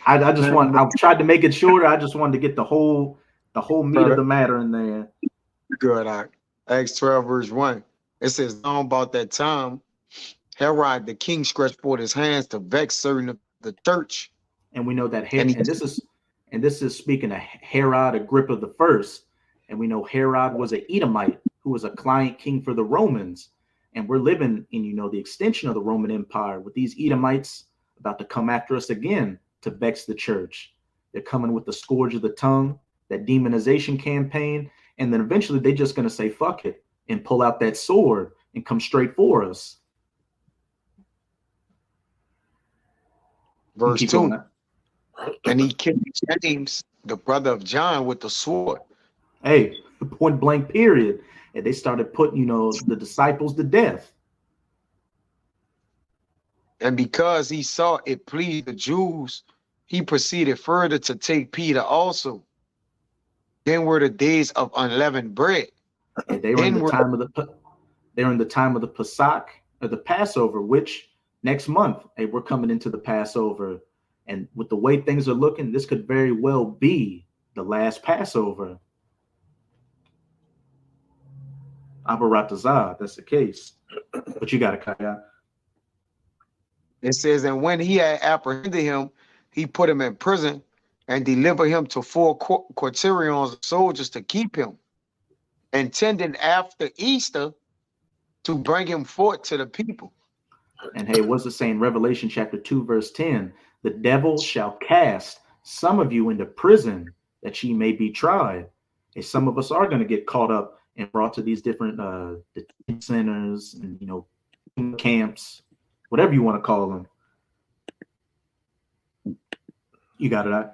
I've tried to make it shorter. I just wanted to get the whole meat of the matter in there. Good. Acts 12 verse 1. It says, "Now about that time, Herod the king stretched forth his hands to vex certain of the church." And we know that this is speaking of Herod Agrippa the first. And we know Herod was an Edomite who was a client king for the Romans. And we're living in, the extension of the Roman Empire, with these Edomites about to come after us again to vex the church. They're coming with the scourge of the tongue, that demonization campaign. And then eventually they're just going to say, fuck it, and pull out that sword and come straight for us. Verse 2. "And he killed James, the brother of John, with the sword." Hey, point blank period. And they started putting, the disciples to death. "And because he saw it pleased the Jews, he proceeded further to take Peter also. Then were the days of unleavened bread." And they were in the time of the Pesach, or the Passover, which next month, hey, we're coming into the Passover. And with the way things are looking, this could very well be the last Passover. Abaratazah, that's the case. But you got it, Kaya. It says, "And when he had apprehended him, he put him in prison and delivered him to 4 quaternions of soldiers to keep him, intending after Easter to bring him forth to the people." And hey, what's it saying? Revelation chapter 2, verse 10. "The devil shall cast some of you into prison, that ye may be tried." And some of us are going to get caught up and brought to these different detention centers and, camps, whatever you want to call them. You got it, right?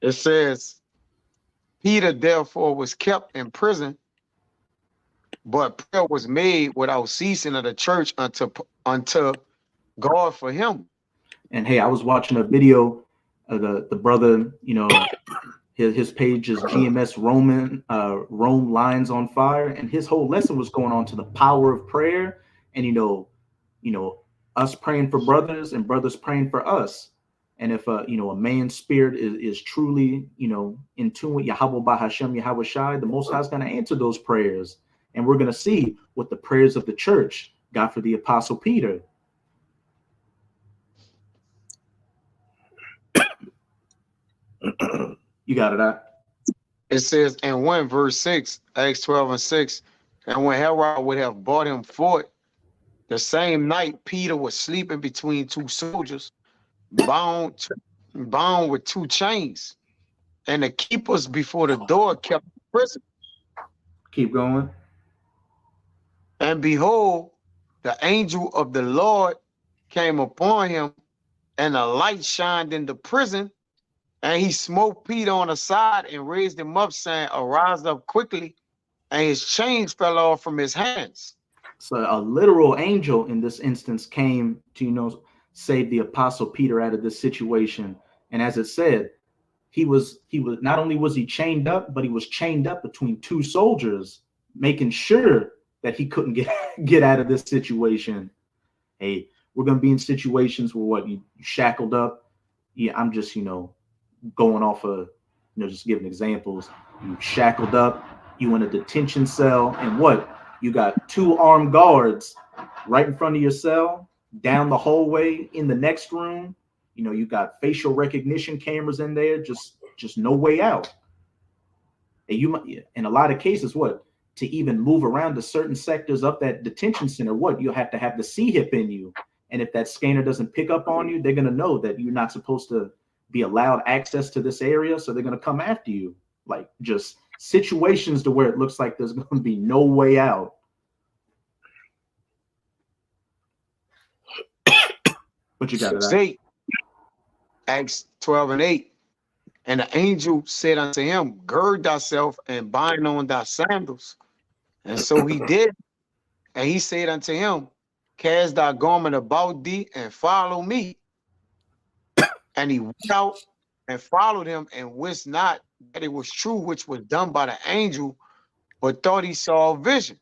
It says, "Peter therefore was kept in prison, but prayer was made without ceasing of the church unto God for him." And hey, I was watching a video of the brother, his page is GMS Rome Lines on Fire, and his whole lesson was going on to the power of prayer, and us praying for brothers and brothers praying for us. And if a man's spirit is truly in tune with Yahweh Bahashem Yahushai, the Most High is going to answer those prayers. And we're going to see what the prayers of the church got for the Apostle Peter. You got it, out. It says, "And when," verse 6, Acts 12 and 6, "and when Herod would have brought him forth, the same night Peter was sleeping between 2 soldiers, bound with 2 chains, and the keepers before the door kept the prison. Keep going. And behold, the angel of the Lord came upon him, and a light shined in the prison, and he smote Peter on the side and raised him up, saying, Arise up quickly. And his chains fell off from his hands." So a literal angel in this instance came to, save the Apostle Peter out of this situation. And as it said, he was not only was he chained up, but he was chained up between 2 soldiers, making sure that he couldn't get out of this situation. Hey, we're going to be in situations where you shackled up. Yeah, I'm just, going off of, just giving examples. You shackled up, you in a detention cell, and you got 2 armed guards right in front of your cell, down the hallway in the next room. You got facial recognition cameras in there, just no way out. And in a lot of cases, to even move around to certain sectors of that detention center, what you'll have to have the C-hip in you. And if that scanner doesn't pick up on you, they're going to know that you're not supposed to be allowed access to this area. So they're going to come after you. Like just situations to where it looks like there's going to be no way out. What you got it at? Acts 12:8. And the angel said unto him, gird thyself and bind on thy sandals. And so he did. And he said unto him, cast thy garment about thee and follow me. And he went out and followed him and wist not that it was true which was done by the angel, but thought he saw a vision.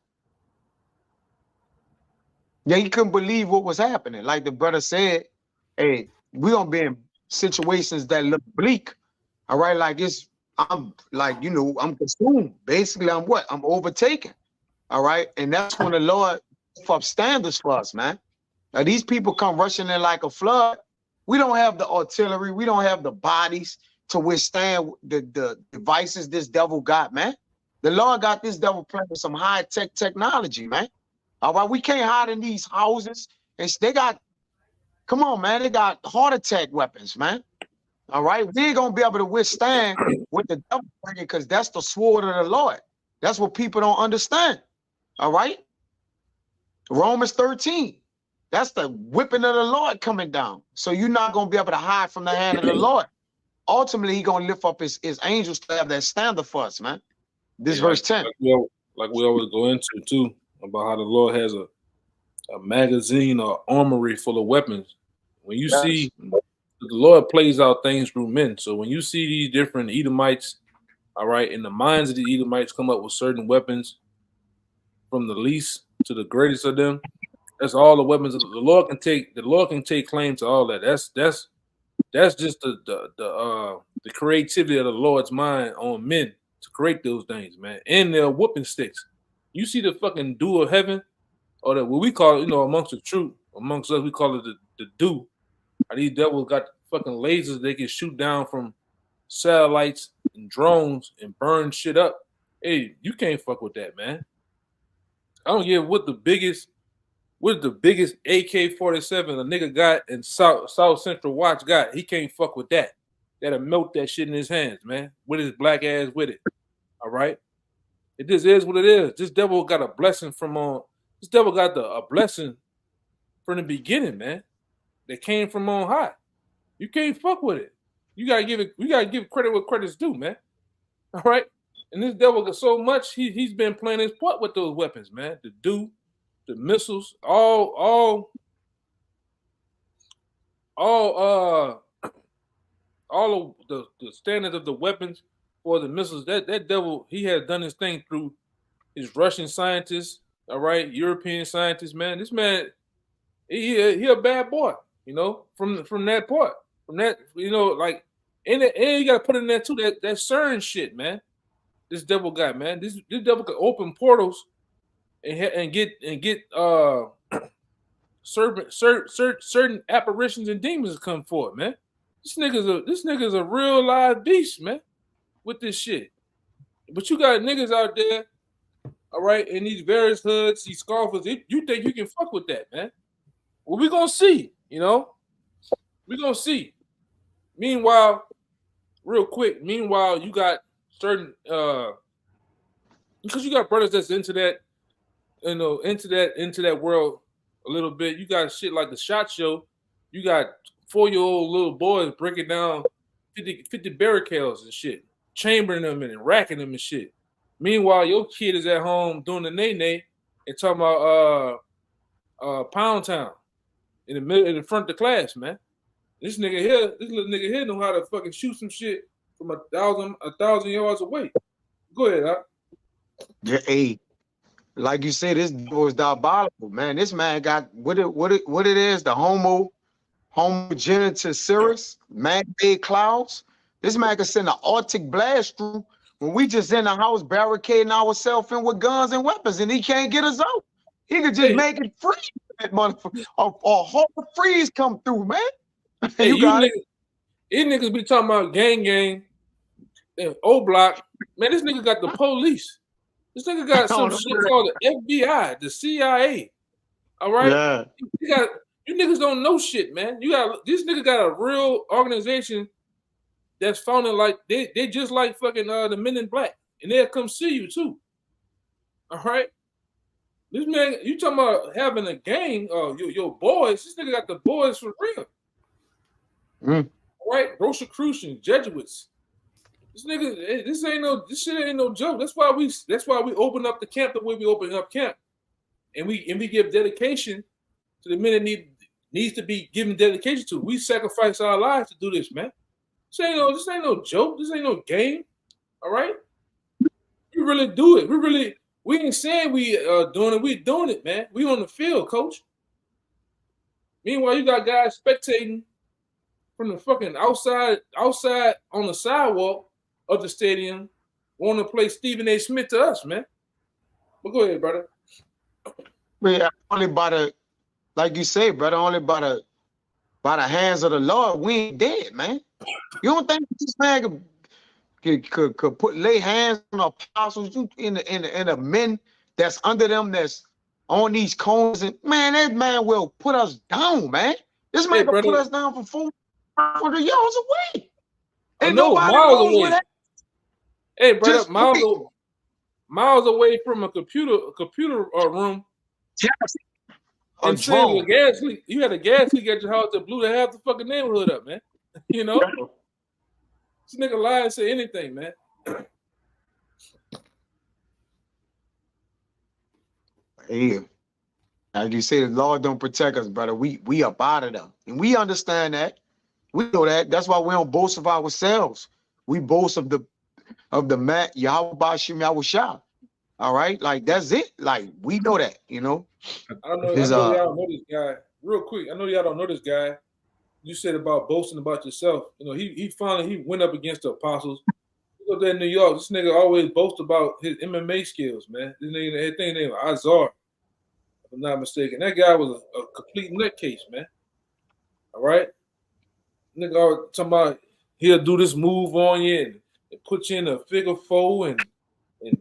Yeah, he couldn't believe what was happening. Like the brother said, hey, we're going to be in situations that look bleak. All right, like I'm like, you know, I'm consumed. Basically, I'm what? I'm overtaken. All right. And that's when the Lord puts up standards for us, man. Now, these people come rushing in like a flood. We don't have the artillery. We don't have the bodies to withstand the devices this devil got, man. The Lord got this devil playing with some high-tech technology, man. All right, we can't hide in these houses. And they got, come on, man, they got heart attack weapons, man. All right, we ain't gonna be able to withstand what the devil bringing because that's the sword of the Lord. That's what people don't understand. All right, Romans 13. That's the whipping of the Lord coming down. So you're not gonna be able to hide from the hand of the Lord. Ultimately, He's gonna lift up his angels to have that standard for us, man. This verse 10. Like we always go into too, about how the Lord has a magazine or armory full of weapons. When you see the Lord plays out things through men. So when you see these different Edomites, all right, and the minds of the Edomites come up with certain weapons from the least to the greatest of them, that's all the weapons of the Lord can take. The Lord can take claim to all that. That's just the creativity of the Lord's mind on men to create those things, man. And they're whooping sticks. You see the fucking dew of heaven, or that what we call it, you know, amongst the truth, amongst us, we call it the dew. These devils got fucking lasers they can shoot down from satellites and drones and burn shit up. Hey, you can't fuck with that, man. I don't care what the biggest AK-47 a nigga got and South Central Watch got. He can't fuck with that. That'll melt that shit in his hands, man. With his black ass with it. All right. It just is what it is. This devil got a blessing from on. This devil got a blessing from the beginning, man. That came from on high. You can't fuck with it. You gotta give credit what credit's due, man. All right. And this devil got so much, he's been playing his part with those weapons, man. The dew, the missiles, all of the standards of the weapons for the missiles. That devil, he has done his thing through his Russian scientists, all right, European scientists, man. This man, he a bad boy, you know, from that part. From that, you know, like, and you gotta put in there too, that CERN shit, man. This devil got, man. This devil could open portals and get certain apparitions and demons to come forth, man. This nigga's a real live beast, man, with this shit. But you got niggas out there, all right, in these various hoods, these scoffers. You think you can fuck with that, man? Well, we gonna see, you know. We gonna see. Meanwhile, real quick. Meanwhile, you got certain because you got brothers that's into that, you know, into that world a little bit. You got shit like the SHOT Show. You got 4-year-old little boys breaking down 50 barricades and shit, chambering them and racking them and shit. Meanwhile, your kid is at home doing the nay and talking about Pound Town in the front of the class, man. This little nigga here know how to fucking shoot some shit from 1,000 yards away. Go ahead, huh? Yeah, hey, like you said, this was diabolical, man. This man got what it is, the homogeneous cirrus, man-made clouds. This man could send an Arctic blast through when we just in the house barricading ourselves in with guns and weapons, and he can't get us out. He could just make it freeze, that motherfucker. A whole freeze come through, man. Hey, you got it. These niggas be talking about gang and O Block. Man, this nigga got the police. This nigga got some shit called the FBI, the CIA. All right? Yeah. You niggas don't know shit, man. This nigga got a real organization that's founded like they just like fucking the Men in Black, and they'll come see you too. All right, this man, you talking about having a gang? Your boys. This nigga got the boys for real. All right, Rosicrucians, Jesuits. This nigga, this shit ain't no joke. That's why we open up the camp the way we open up camp, and we give dedication to the men that needs to be given dedication to. We sacrifice our lives to do this, man. This ain't no joke. This ain't no game. All right? We really do it. We ain't saying we doing it. We doing it, man. We on the field, coach. Meanwhile, you got guys spectating from the fucking outside on the sidewalk of the stadium, wanting to play Stephen A. Smith to us, man. But go ahead, brother. Yeah, only by the, like you say, brother, only by the hands of the Lord, we ain't dead, man. You don't think this man could lay hands on apostles in the men that's under them, that's on these cones, and man, that man will put us down, man. This man can put us down from 400 yards away. Ain't nobody miles away. That. Hey, brother, Just miles away from a computer room. And saying a gas leak, you had a gas leak at your house that blew half the fucking neighborhood up, man. You know, this nigga lie and say anything, man. Hey, like you say, the Lord don't protect us, brother. We up out of them, and we understand that. We know that. That's why we don't boast of ourselves. We boast of the man Yahweh Bashim Yahushua. All right, like that's it. Like we know that, you know. I know y'all don't know this guy. Real quick, I know y'all don't know this guy. You said about boasting about yourself. You know, he finally went up against the apostles. He up there in New York. This nigga always boasts about his MMA skills, man. This nigga, his name Azar, if I'm not mistaken. That guy was a complete nutcase, man. All right, nigga talking about he'll do this move on you and put you in a figure four and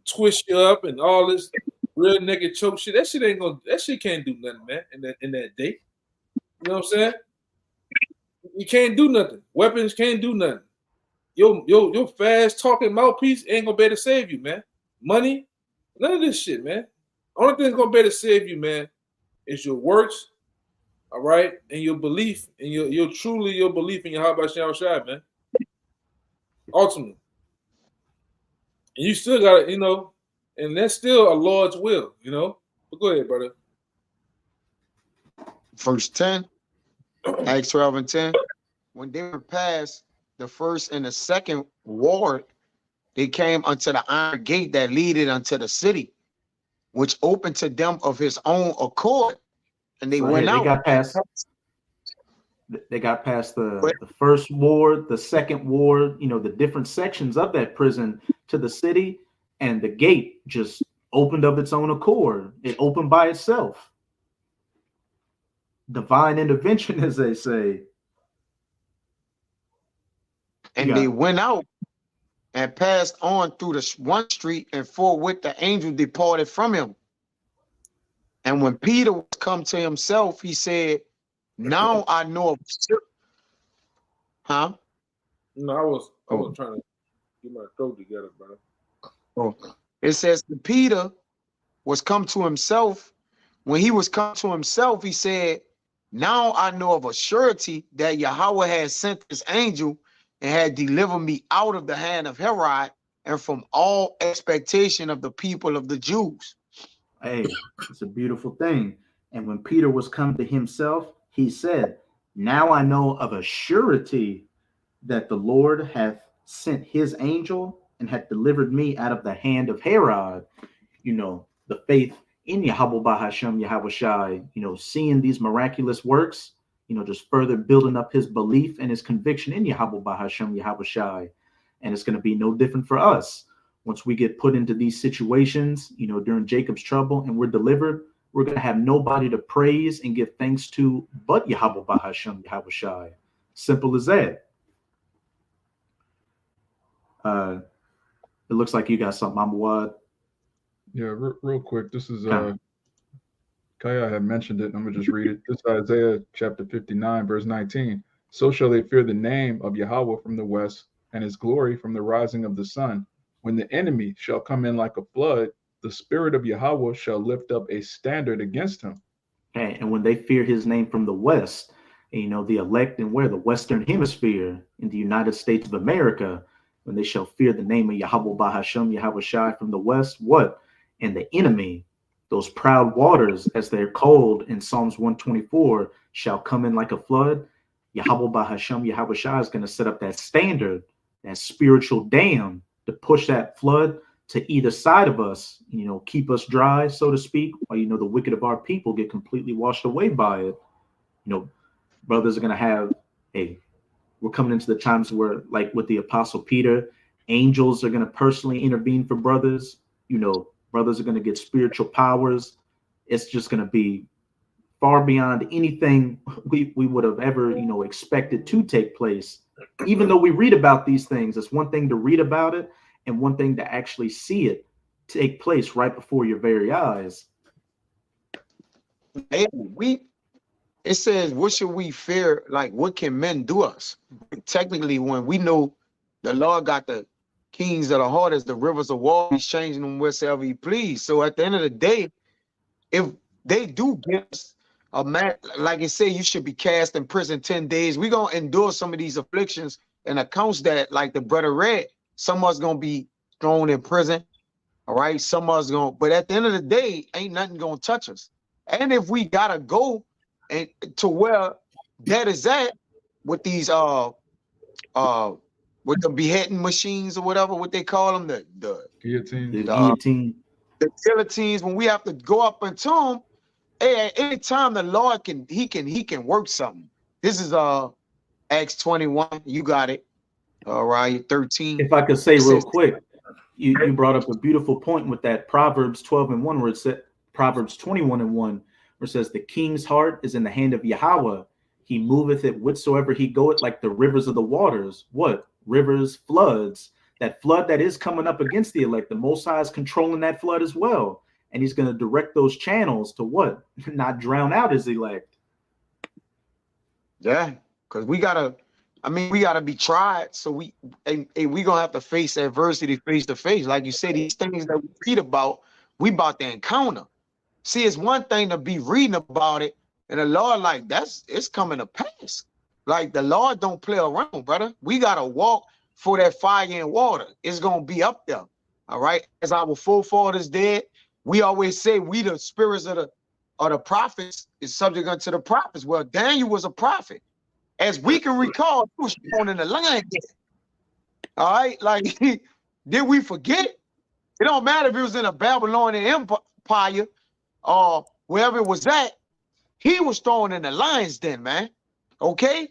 twist you up and all this real naked choke shit. That shit can't do nothing, man, in that day. You know what I'm saying? You can't do nothing. Weapons can't do nothing. Your fast talking mouthpiece ain't gonna be able to save you, man. Money, none of this shit, man. Only thing that's gonna be able to save you, man, is your works, all right, and your belief, and your belief in your Yahweh Shai, man. Ultimately. And you still got it, you know, and that's still a Lord's will, you know. But go ahead, brother. Verse 10, Acts 12 and 10. When they were past the first and the second ward, they came unto the iron gate that leaded unto the city, which opened to them of his own accord. And they went out. They got past the first ward, the second ward, you know, the different sections of that prison to the city, and the gate just opened of its own accord. It opened by itself. Divine intervention, as they say. And they went out and passed on through the one street, and forthwith the angel departed from him. And when Peter was come to himself, he said, now I know of No, I was trying to get my throat together, brother. Oh. It says Peter was come to himself. When he was come to himself, he said, now I know of a surety that Yahweh has sent his angel and had delivered me out of the hand of Herod and from all expectation of the people of the Jews. Hey, it's a beautiful thing. And when Peter was come to himself, he said, now I know of a surety that the Lord hath sent his angel and hath delivered me out of the hand of Herod. You know, the faith in Yahweh Bahashem, Yahweh Shai, you know, seeing these miraculous works, you know, just further building up his belief and his conviction in Yahweh Bahashem, Yahweh Shai. And it's going to be no different for us. Once we get put into these situations, you know, during Jacob's trouble and we're delivered, we're going to have nobody to praise and give thanks to but Yahweh Bahashem, Yahweh Shai. Simple as that. It looks like you got something, Mama Wad. Yeah, real quick. This is Con. Kaya had mentioned it. I'm gonna just read it. This is Isaiah chapter 59, verse 19. So shall they fear the name of Yahweh from the west, and his glory from the rising of the sun. When the enemy shall come in like a flood, the spirit of Yahweh shall lift up a standard against him. Okay, and when they fear his name from the west, and, the elect and where the Western Hemisphere in the United States of America, when they shall fear the name of Yahweh Bahashem, Yahweh Shai from the west, what? And the enemy, those proud waters, as they're called in Psalms 124, shall come in like a flood. Yahweh Bahashem, Yahweh Shai is going to set up that standard, that spiritual dam to push that flood to either side of us, keep us dry, so to speak, or, the wicked of our people get completely washed away by it. Brothers are going to have, hey, we're coming into the times where, like with the Apostle Peter, angels are going to personally intervene for brothers. Brothers are going to get spiritual powers. It's just going to be far beyond anything we would have ever, expected to take place. Even though we read about these things, it's one thing to read about it and one thing to actually see it take place right before your very eyes. Hey, it says, what should we fear? Like, what can men do us? Technically, when we know the Lord got the kings of the heart as the rivers of water, he's changing them wheresoever he please. So at the end of the day, if they do give us a man, like it say, you should be cast in prison 10 days, we're going to endure some of these afflictions and accounts that, like the brother read, some of us going to be thrown in prison. All right. Some of us going to, but at the end of the day, ain't nothing going to touch us. And if we got to go and to where that is at with these with the beheading machines or whatever, what they call them, the Guillotine. Guillotine. The guillotines, when we have to go up into them, hey, at any time the Lord can work something. This is Acts 21. You got it. All right, 13. If I could say real quick, you brought up a beautiful point with that Proverbs 12:1, where it said Proverbs 21:1, where it says the king's heart is in the hand of Yahweh. He moveth it whithersoever he goeth, like the rivers of the waters. What? Rivers, floods. That flood that is coming up against the elect, the Most High is controlling that flood as well. And he's going to direct those channels to what? Not drown out his elect. Yeah, because we gotta be tried. So we gonna have to face adversity face to face. Like you said, these things that we read about, we about to encounter. See, it's one thing to be reading about it, and the Lord, like, it's coming to pass. Like, the Lord don't play around, brother. We gotta walk for that fire and water. It's gonna be up there. All right. As our forefathers did, we always say we the spirits of the prophets is subject unto the prophets. Well, Daniel was a prophet. As we can recall, he was thrown in the lion den. All right, like, did we forget? It don't matter if it was in a Babylonian empire or wherever it was at. He was thrown in the lion's den, man. Okay,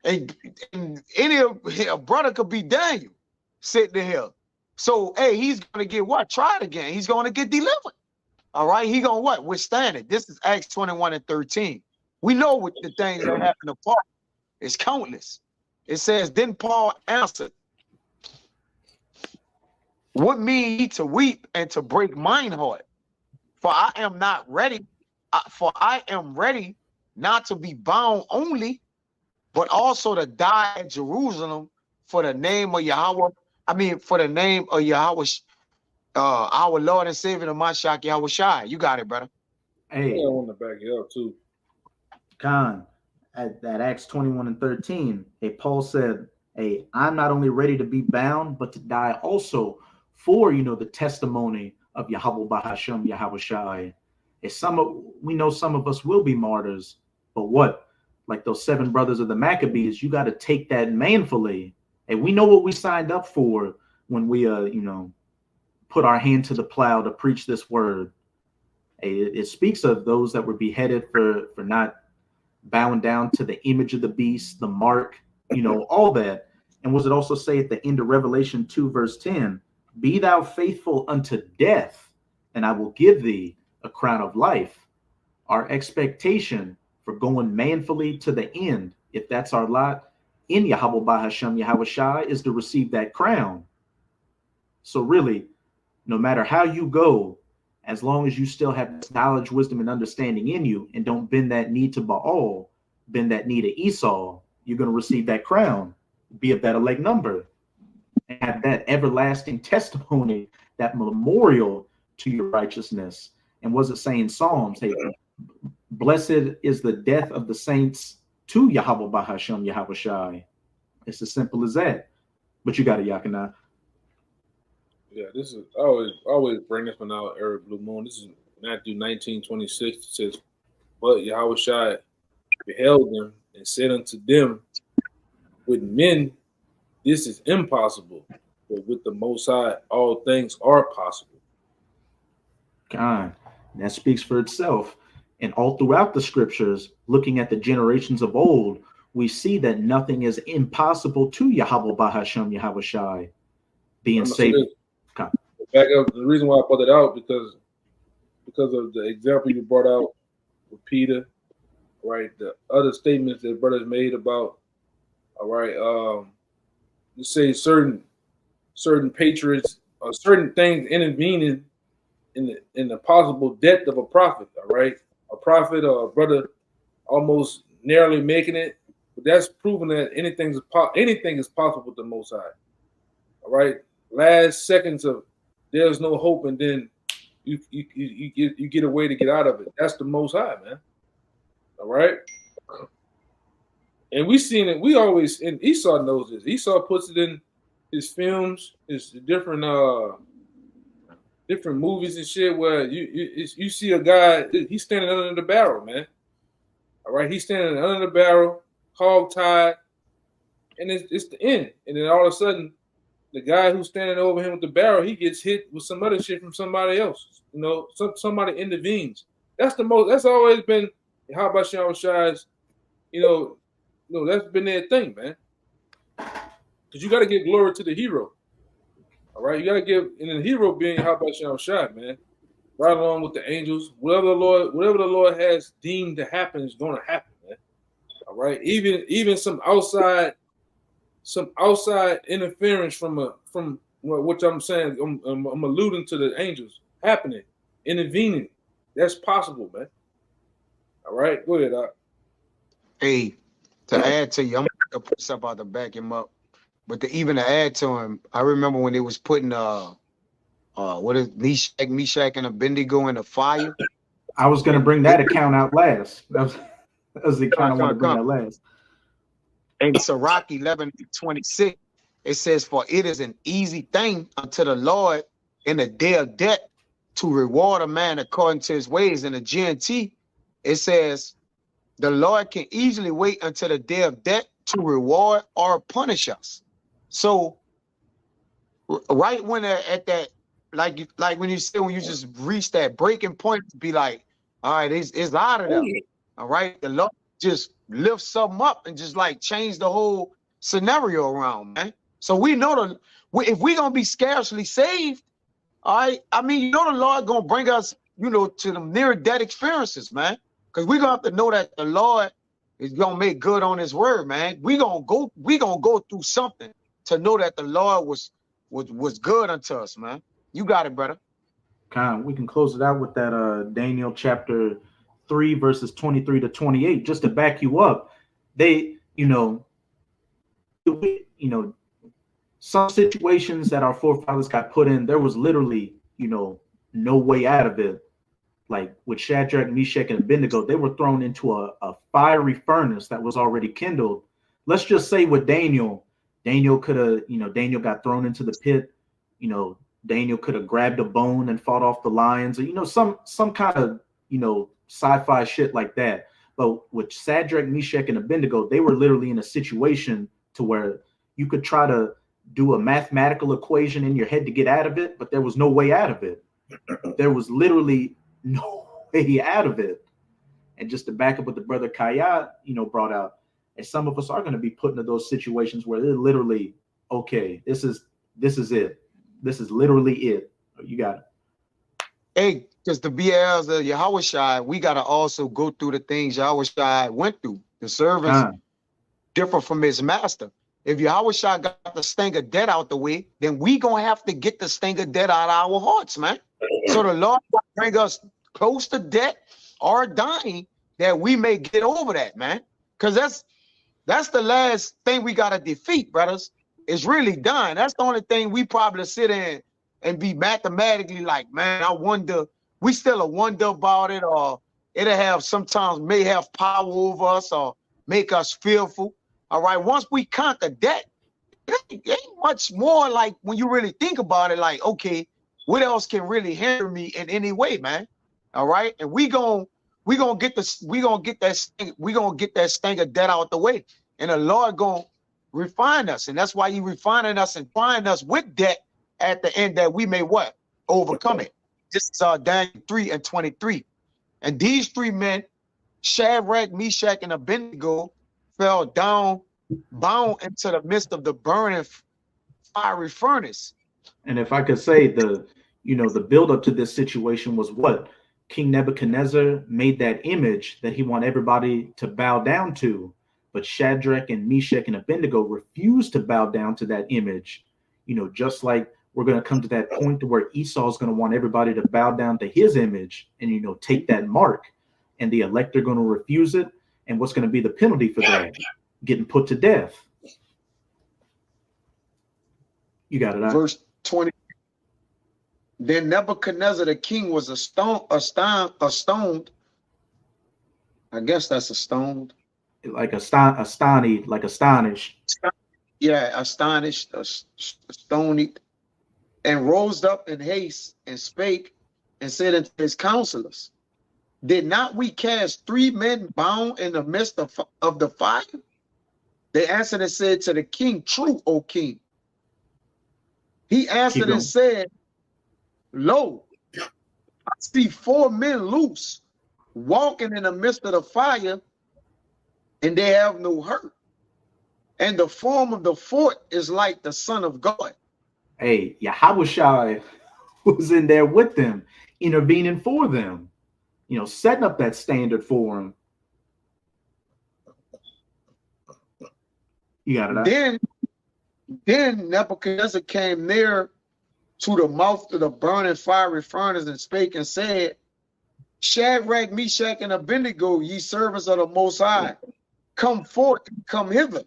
and a brother could be Daniel sitting here. So, hey, he's gonna get what? Tried again. He's gonna get delivered. All right, he gonna what? Withstand it. This is Acts 21:13. We know what the things that happened to Paul. It's countless. It says, then Paul answered, what mean ye to weep and to break mine heart? For I am not ready. For I am ready not to be bound only, but also to die at Jerusalem for the name of Yahweh. For the name of Yahweh, our Lord and Savior, the Mashiach Yahweh Shai. You got it, brother. Hey, I want to back it up too. Khan, at Acts 21:13, hey, Paul said, hey, I'm not only ready to be bound, but to die also for, the testimony of Yahweh Bahashem, Yahweh Shai. We know some of us will be martyrs, but what? Like those 7 brothers of the Maccabees, you got to take that manfully. And we know what we signed up for when we, put our hand to the plow to preach this word. It speaks of those that were beheaded for not bowing down to the image of the beast, the mark, all that. And was it also say at the end of Revelation 2, verse 10, be thou faithful unto death, and I will give thee a crown of life. Our expectation for going manfully to the end, if that's our lot, in Yahweh Bahashem, Yahweh Shai, is to receive that crown. So really, no matter how you go, as long as you still have this knowledge, wisdom, and understanding in you, and don't bend that knee to Baal, bend that knee to Esau, you're going to receive that crown, be of that elect number, and have that everlasting testimony, that memorial to your righteousness. And was it saying Psalms? Hey, blessed is the death of the saints to Yahweh Bahashem Yahweh Shai. It's as simple as that. But you got it, Yakana. Yeah, this is I always bring this one out every blue moon. This is Matthew 19:26. It says, "But Yahweh Shai beheld them and said unto them, with men this is impossible, but with the Most High all things are possible." God, that speaks for itself. And all throughout the scriptures, looking at the generations of old, we see that nothing is impossible to Yahweh Bahashem Yahweh Shai, being saved. Back up. The reason why I put it out because of the example you brought out with Peter, right? The other statements that brothers made about, all right, you say certain patriots or certain things intervening in the possible death of a prophet, all right, a prophet or a brother almost narrowly making it, but that's proven that anything is possible with the Most High, all right. Last seconds of there's no hope, and then you get a way to get out of it. That's the Most High, man. All right. And we seen it. We always, and Esau knows this. Esau puts it in his films, his different movies and shit where you see a guy, he's standing under the barrel, man. All right, he's standing under the barrel, hog tied, and it's the end. And then all of a sudden, the guy who's standing over him with the barrel, he gets hit with some other shit from somebody else. You know, somebody intervenes. That's always been how about Yahweh Shai's, that's been their thing, man. Because you got to give glory to the hero. All right, you got to give, and the hero being how about Yahweh Shai, man. Right along with the angels, whatever the Lord has deemed to happen is going to happen, man. All right, even some outside interference from what I'm saying. I'm alluding to the angels happening, intervening. That's possible, man. All right, go ahead, Doc. Hey, to add to you, I'm gonna put something out to back him up. But to add to him, I remember when they was putting what is Meshach and Abednego in the fire. I was gonna bring that account out last. That was the account I want to bring out last. In Sirach 11:26, it says, "For it is an easy thing unto the Lord in the day of death to reward a man according to his ways." In the GNT, it says, "The Lord can easily wait until the day of death to reward or punish us." So, right when they're at that, like when you just reach that breaking point, to be like, all right, it's out of there. All right, the Lord just lift something up and just like change the whole scenario around, man. So we know if we're gonna be scarcely saved, all right. I mean, the Lord gonna bring us, to the near death experiences, man. Because we're gonna have to know that the Lord is gonna make good on His word, man. We gonna go through something to know that the Lord was good unto us, man. You got it, brother. We can close it out with that Daniel chapter 3 verses 23 to 28, just to back you up. They, some situations that our forefathers got put in, there was literally, no way out of it. Like with Shadrach, Meshach, and Abednego, they were thrown into a fiery furnace that was already kindled. Let's just say with Daniel could have, Daniel got thrown into the pit. Daniel could have grabbed a bone and fought off the lions, or, some kind of, sci-fi shit like that. But with Shadrach, Meshach, and Abednego, they were literally in a situation to where you could try to do a mathematical equation in your head to get out of it, but there was no way out of it. There was literally no way out of it. And just to back up what the brother Kayat, brought out, and some of us are going to be put into those situations where they're literally, okay, this is it. This is literally it. You got it. Hey, because to be as a Yahweh Shai, we got to also go through the things Yahweh Shai went through. The servants differ from his master. If Yahweh Shah got the sting of death out the way, then we gonna have to get the sting of death out of our hearts, man. So the Lord will bring us close to death or dying that we may get over that, man. Because that's the last thing we gotta defeat, brothers. It's really done. That's the only thing we probably sit in and be mathematically like, man, I wonder, we still a wonder about it, or it'll have sometimes may have power over us or make us fearful. All right. Once we conquer that, it ain't much more like when you really think about it, like, okay, what else can really hinder me in any way, man? All right. And we gonna get that sting of death out the way. And the Lord gonna refine us. And that's why He refining us and trying us with death at the end, that we may what? Overcome it. This is Daniel 3:23. And these three men, Shadrach, Meshach, and Abednego, fell down, bound into the midst of the burning fiery furnace. And if I could say, the build up to this situation was what King Nebuchadnezzar made that image that he wanted everybody to bow down to, but Shadrach and Meshach and Abednego refused to bow down to that image. Just like we're going to come to that point to where Esau is going to want everybody to bow down to his image and take that mark, and the elect are going to refuse it. And what's going to be the penalty for that? Getting put to death. You got it. Verse 20. Then Nebuchadnezzar the king was astounded. I guess that's astounded. Like astonished. Yeah, astonished, astonished, and rose up in haste and spake and said unto his counselors, did not we cast 3 men bound in the midst of the fire? They answered and said to the king, true, O king. He answered and said, lo, I see 4 men loose, walking in the midst of the fire, and they have no hurt. And the form of the 4th is like the Son of God. Hey, Yahweh Shai was in there with them, intervening for them. Setting up that standard for him. You got it. Then Nebuchadnezzar came near to the mouth of the burning fiery furnace and spake and said, Shadrach, Meshach, and Abednego, ye servants of the Most High, come forth and come hither.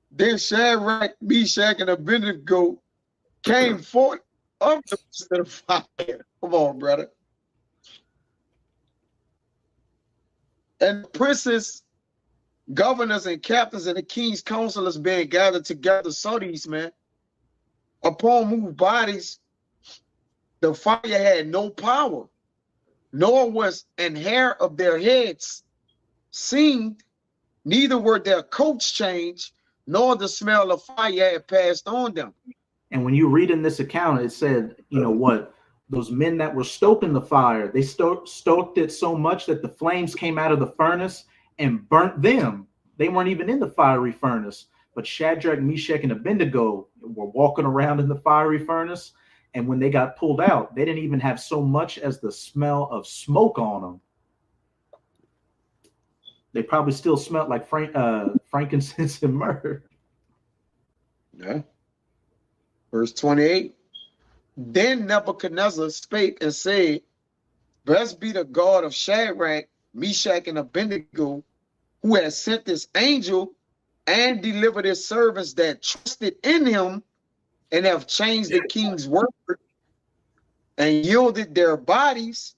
Then Shadrach, Meshach, and Abednego came forth of the fire. Come on, brother. And the princes, governors, and captains, and the king's counselors being gathered together saw these men, upon whose bodies the fire had no power, nor was an hair of their heads seen, neither were their coats changed, nor the smell of fire had passed on them. And when you read in this account, it said, those men that were stoking the fire, they stoked it so much that the flames came out of the furnace and burnt them. They weren't even in the fiery furnace, but Shadrach, Meshach, and Abednego were walking around in the fiery furnace. And when they got pulled out, they didn't even have so much as the smell of smoke on them. They probably still smelled like frankincense and myrrh. Yeah. Verse 28. Then Nebuchadnezzar spake and said, blessed be the God of Shadrach, Meshach, and Abednego, who has sent this angel and delivered his servants that trusted in him and have changed the king's word and yielded their bodies,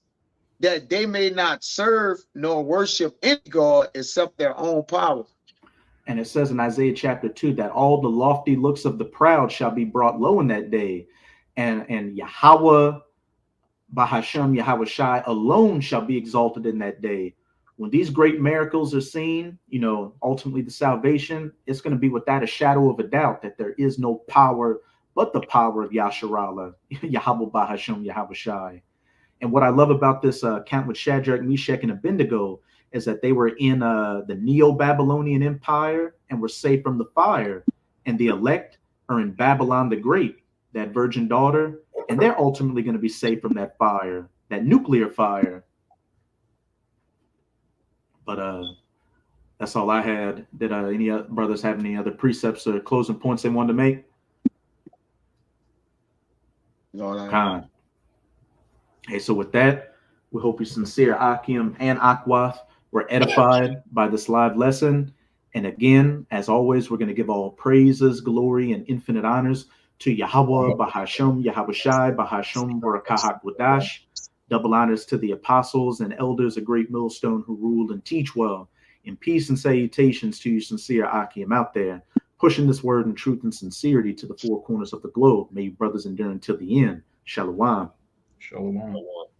that they may not serve nor worship any God except their own power. And it says in Isaiah chapter 2 that all the lofty looks of the proud shall be brought low in that day. And Yahweh, Bahashem, Yahweh Shai alone shall be exalted in that day. When these great miracles are seen, ultimately the salvation, it's going to be without a shadow of a doubt that there is no power but the power of Yasharallah, Yahweh Bahashem, Yahweh Shai. And what I love about this account with Shadrach, Meshach, and Abednego is that they were in the Neo-Babylonian Empire and were saved from the fire. And the elect are in Babylon the Great, that virgin daughter, and they're ultimately going to be saved from that fire, that nuclear fire. But That's all I had. Did any other brothers have any other precepts or closing points they wanted to make? Khan. Hey, so with that, we hope you sincere Akim and Akwath were edified by this live lesson. And again, as always, we're going to give all praises, glory, and infinite honors to Yahweh, Bahasham, Yahweh Shai, Bahasham, Barakah Wadash. Double honors to the apostles and elders of Great Millstone who rule and teach well. And peace and salutations to you sincere Akim out there, pushing this word in truth and sincerity to the four corners of the globe. May you brothers endure until the end. Shalom. Shalom.